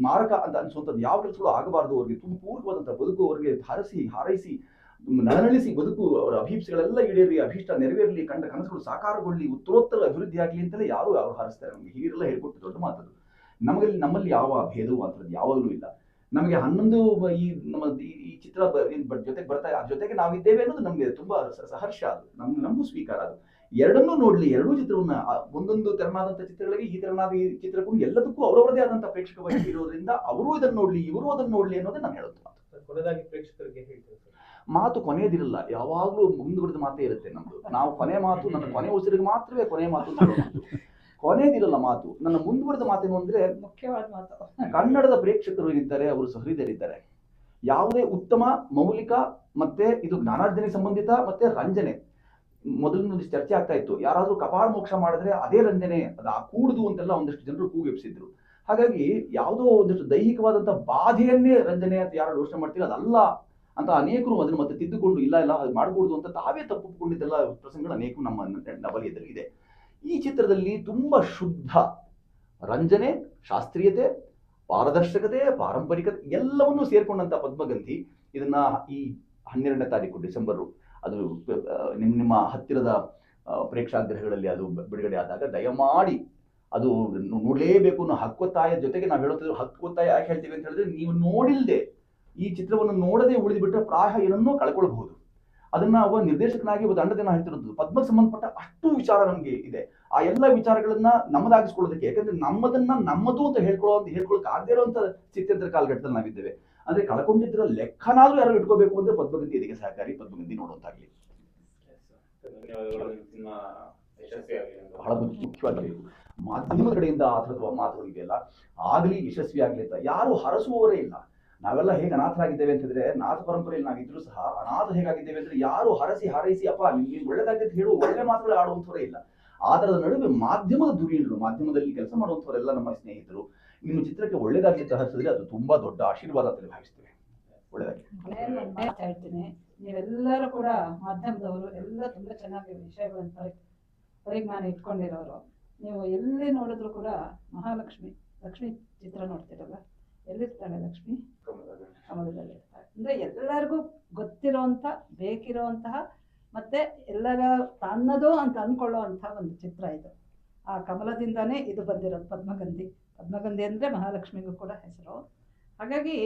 Speaker 2: ಮಾರಕ ಅಂತ ಅನಿಸುವಂಥದ್ದು ಯಾವ ಕೆಲಸಗಳು ಆಗಬಾರ್ದು. ಅವ್ರಿಗೆ ತುಂಬ ಪೂರ್ವವಾದಂಥ ಬದುಕು, ಅವ್ರಿಗೆ ಹಾರೈಸಿ ನಳನಳಿಸಿ ಬದುಕು, ಅವರ ಅಭೀಪ್ಸೆಗಳೆಲ್ಲ ಈಡೇರಿ, ಅಭೀಷ್ಟ ನೆರವೇರಲಿ, ಕಂಡ ಕನಸುಗಳು ಸಾಕಾರಗೊಳ್ಳಿ, ಉತ್ತರೋತ್ತರ ಅಭಿವೃದ್ಧಿ ಆಗಲಿ ಅಂತಲೇ ಯಾರು ಹಾರಿಸ್ತಾರೆ. ನಮಗೆ ಹಿರಿಯರೆಲ್ಲ ಹೇಳ್ಕೊಟ್ಟು ದೊಡ್ಡ ಮಾತದು. ನಮ್ಮಲ್ಲಿ ಯಾವ ಭೇದವೂ ಅಂಥದ್ದು ಯಾವಾಗಲೂ ಇಲ್ಲ. ನಮಗೆ 11 ಈ ಚಿತ್ರ ಜೊತೆಗೆ ಬರ್ತಾ, ಜೊತೆಗೆ ನಾವಿದ್ದೇವೆ ಅನ್ನೋದು ನಮಗೆ ತುಂಬಾ ಸಹರ್ಷ. ಅದು ನಮಗೂ ಸ್ವೀಕಾರ. ಅದು ಎರಡನ್ನೂ ನೋಡ್ಲಿ, ಎರಡೂ ಚಿತ್ರವನ್ನ, ಒಂದೊಂದು ತೆರನಾದಂಥ ಚಿತ್ರಗಳಿಗೆ ಈ ತೆರನಾದ ಈ ಚಿತ್ರಕ್ಕೂ ಎಲ್ಲದಕ್ಕೂ ಅವರವರದೇ ಆದಂಥ ಪ್ರೇಕ್ಷಕ ವೈಶಿಷ್ಟ್ಯ ಇರೋದ್ರಿಂದ ಅವರು ಇದನ್ನು ನೋಡ್ಲಿ, ಇವರು ಅದನ್ನು ನೋಡ್ಲಿ ಅನ್ನೋದೇ ನಾನು ಹೇಳೋದು.
Speaker 6: ಕೊನೆಯದಾಗಿ ಪ್ರೇಕ್ಷಕರಿಗೆ ಹೇಳ್ತೇವೆ
Speaker 2: ಮಾತು ಕೊನೆಯದಿರಲ್ಲ, ಯಾವಾಗಲೂ ಮುಂದುವರೆದ ಮಾತೇ ಇರುತ್ತೆ ನಮ್ದು. ನಾವು ಕೊನೆ ಮಾತು, ನನ್ನ ಕೊನೆ ಉಸಿರಿಗೆ ಮಾತ್ರವೇ ಕೊನೆ ಮಾತು ಅಂತ ಹೇಳೋದು. ಕೊನೆಯದಿರಲ್ಲ ಮಾತು. ನನ್ನ ಮುಂದುವರೆದ ಮಾತೇನು ಅಂದ್ರೆ,
Speaker 3: ಮುಖ್ಯವಾದ ಮಾತು,
Speaker 2: ಕನ್ನಡದ ಪ್ರೇಕ್ಷಕರು ಏನಿದ್ದಾರೆ ಅವರು ಸಹೃದಯರಿದ್ದಾರೆ. ಯಾವುದೇ ಉತ್ತಮ ಮೌಲಿಕ ಮತ್ತೆ ಇದು ಜ್ಞಾನಾರ್ಜನೆ ಸಂಬಂಧಿತ ಮತ್ತೆ ರಂಜನೆ, ಮೊದಲಿನ ಚರ್ಚೆ ಆಗ್ತಾ ಇತ್ತು, ಯಾರಾದ್ರೂ ಕಪಾಳ ಮೋಕ್ಷ ಮಾಡಿದ್ರೆ ಅದೇ ರಂಜನೆ, ಅದು ಕೂಡುದು ಅಂತೆಲ್ಲ ಒಂದಷ್ಟು ಜನರು ಕೂಗೆಪ್ಸಿದ್ರು. ಹಾಗಾಗಿ ಯಾವುದೋ ಒಂದಷ್ಟು ದೈಹಿಕವಾದಂತಹ ಬಾಧೆಯನ್ನೇ ರಂಜನೆ ಅಂತ ಯಾರು ಯೋಚನೆ ಮಾಡ್ತೀವಿ, ಅದಲ್ಲ ಅಂತ ಅನೇಕರು ಅದನ್ನು ಮತ್ತೆ ತಿದ್ದುಕೊಂಡು ಇಲ್ಲ ಅದು ಮಾಡಕೂಡದು ಅಂತ ತಾವೇ ತಪ್ಪಿಕೊಂಡಿದ್ದೆಲ್ಲ ಪ್ರಸಂಗಗಳು ಅನೇಕ ನಮ್ಮ ವಲಯದಲ್ಲಿ ಇದೆ. ಈ ಚಿತ್ರದಲ್ಲಿ ತುಂಬಾ ಶುದ್ಧ ರಂಜನೆ, ಶಾಸ್ತ್ರೀಯತೆ, ಪಾರದರ್ಶಕತೆ, ಪಾರಂಪರಿಕತೆ ಎಲ್ಲವನ್ನೂ ಸೇರ್ಕೊಂಡಂತ ಪದ್ಮಗಂಧಿ ಇದನ್ನ ಈ 12ನೇ ತಾರೀಕು ಡಿಸೆಂಬರು ಅದು ನಿಮ್ಮ ಹತ್ತಿರದ ಪ್ರೇಕ್ಷಾಗೃಹಗಳಲ್ಲಿ ಅದು ಬಿಡುಗಡೆ ಆದಾಗ ದಯಮಾಡಿ ಅದು ನೋಡಲೇಬೇಕು ಅನ್ನೋ ಹಕ್ಕೊತ್ತಾಯ ಜೊತೆಗೆ ನಾವು ಹೇಳುತ್ತಿದ್ರು. ಹಕ್ಕೊತ್ತಾಯ ಯಾಕೆ ಹೇಳ್ತೀವಿ ಅಂತ ಹೇಳಿದ್ರೆ, ನೀವು ನೋಡಿಲ್ದೆ ಈ ಚಿತ್ರವನ್ನು ನೋಡದೆ ಉಳಿದುಬಿಟ್ರೆ ಪ್ರಾಯ ಏನನ್ನೋ ಕಳ್ಕೊಳ್ಬಹುದು. ಅದನ್ನ ಒಬ್ಬ ನಿರ್ದೇಶಕನಾಗಿ ಒಬ್ಬ ತಂಡದಿಂದ ಹೇಳ್ತಿರೋದು ಪದ್ಮಕ್ಕೆ ಸಂಬಂಧಪಟ್ಟ ಅಷ್ಟು ವಿಚಾರ ನಮಗೆ ಇದೆ. ಆ ಎಲ್ಲ ವಿಚಾರಗಳನ್ನ ನಮ್ಮದಾಗಿಸ್ಕೊಳ್ಳೋದಕ್ಕೆ, ಯಾಕಂದ್ರೆ ನಮ್ಮದನ್ನ ನಮ್ಮದು ಅಂತ ಹೇಳ್ಕೊಳಕ್ ಆಗದೇ ಇರುವಂತ ಸ್ಥಿತ್ಯಂತರ ಕಾಲಘಟ್ಟದಲ್ಲಿ ನಾವಿದ್ದೇವೆ. ಅಂದ್ರೆ ಕಳ್ಕೊಂಡಿದ್ರ ಲೆಕ್ಕನಾದ್ರೂ ಯಾರು ಇಟ್ಕೋಬೇಕು ಅಂದ್ರೆ ಪದ್ಮಗಂಧಿ ಇದಕ್ಕೆ ಸಹಕಾರಿ. ಪದ್ಮಗಂಧಿ ನೋಡುವಂತಾಗ್ಲಿ.
Speaker 1: ಸಿನಿಮಾ ಯಶಸ್ವಿಯಾಗಲಿ ಅಂತ
Speaker 2: ಬಹಳ ಮುಖ್ಯವಾಗಿರಬೇಕು. ಮಾಧ್ಯಮದ ಕಡೆಯಿಂದ ಆ ಥರದ ಮಾತುಗಳು ಇದೆಯಲ್ಲ ಆಗಲಿ, ಯಶಸ್ವಿ ಆಗ್ಲಿ ಅಂತ ಯಾರು ಹರಸುವವರೇ ಇಲ್ಲ. ನಾವೆಲ್ಲ ಹೇಗೆ ಅನಾಥರಾಗಿದ್ದೇವೆ ಅಂತಂದ್ರೆ, ನಾಥ ಪರಂಪರೆಯಲ್ಲಿ ನಾವಿದ್ರು ಸಹ ಅನಾಥ ಹೇಗಾಗಿದ್ದೇವೆ ಅಂದ್ರೆ ಯಾರು ಹಾರೈಸಿ ಅಪ್ಪ ನಿಮ್ಗೆ ಒಳ್ಳೆದಾಗಿ ಅಂತ ಹೇಳುವ ಒಳ್ಳೆ ಮಾತುಗಳು ಆಡುವಂಥವರೇ ಇಲ್ಲ. ಆ ಥರದ ನಡುವೆ ಮಾಧ್ಯಮದ ಧುರೀಣರು, ಮಾಧ್ಯಮದಲ್ಲಿ ಕೆಲಸ ಮಾಡುವಂಥವರೆಲ್ಲ ನಮ್ಮ ಸ್ನೇಹಿತರು. ನಿಮ್ಮ ಚಿತ್ರಕ್ಕೆ ಒಳ್ಳೆದಾಗ್ಲಿ ಅಂತ ಹರಿಸಿದ್ರೆ ಅದು ತುಂಬಾ ದೊಡ್ಡ ಆಶೀರ್ವಾದ ಅಂತ ಭಾವಿಸ್ತೇವೆ. ಒಳ್ಳೆದಾಗಿ
Speaker 3: ಹೇಳ್ತೀನಿ, ನೀವೆಲ್ಲರೂ ಕೂಡ ಮಾಧ್ಯಮದವರು ಎಲ್ಲ ತುಂಬಾ ಚೆನ್ನಾಗಿ ವಿಷಯಗಳನ್ನು ಪರಿಜ್ಞಾನ ಇಟ್ಕೊಂಡಿರೋರು. ನೀವು ಎಲ್ಲಿ ನೋಡಿದ್ರು ಕೂಡ ಲಕ್ಷ್ಮಿ ಚಿತ್ರ ನೋಡ್ತಿರಲ್ಲ, ಎಲ್ಲಿರ್ತಾಳೆ ಲಕ್ಷ್ಮಿ? ಕಮಲದಲ್ಲಿ ಇರ್ತಾಳೆ. ಅಂದ್ರೆ ಎಲ್ಲರಿಗೂ ಗೊತ್ತಿರೋಂಥ, ಬೇಕಿರೋಂತಹ, ಮತ್ತೆ ಎಲ್ಲರ ತನ್ನದು ಅಂತ ಅನ್ಕೊಳ್ಳೋ ಒಂದು ಚಿತ್ರ ಇದು. ಆ ಕಮಲದಿಂದಾನೇ ಇದು ಬಂದಿರೋದು ಪದ್ಮಗಂಧಿ. ಪದ್ಮಗಂಧಿ ಅಂದ್ರೆ ಮಹಾಲಕ್ಷ್ಮಿಗೂ ಕೂಡ ಹೆಸರು. ಹಾಗಾಗಿ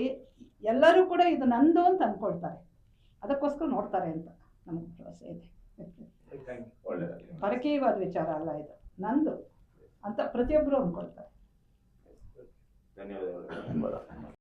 Speaker 3: ಎಲ್ಲರೂ ಕೂಡ ಇದು ನಂದು ಅಂತ ಅನ್ಕೊಳ್ತಾರೆ, ಅದಕ್ಕೋಸ್ಕರ ನೋಡ್ತಾರೆ ಅಂತ ನಮಗೆ ಭರವಸೆ ಇದೆ. ಪರಕೀಯವಾದ ವಿಚಾರ ಅಲ್ಲ ಇದು, ನಂದು ಅಂತ ಪ್ರತಿಯೊಬ್ಬರು ಅನ್ಕೊಳ್ತಾರೆ.
Speaker 1: ಧನ್ಯವಾದಗಳು.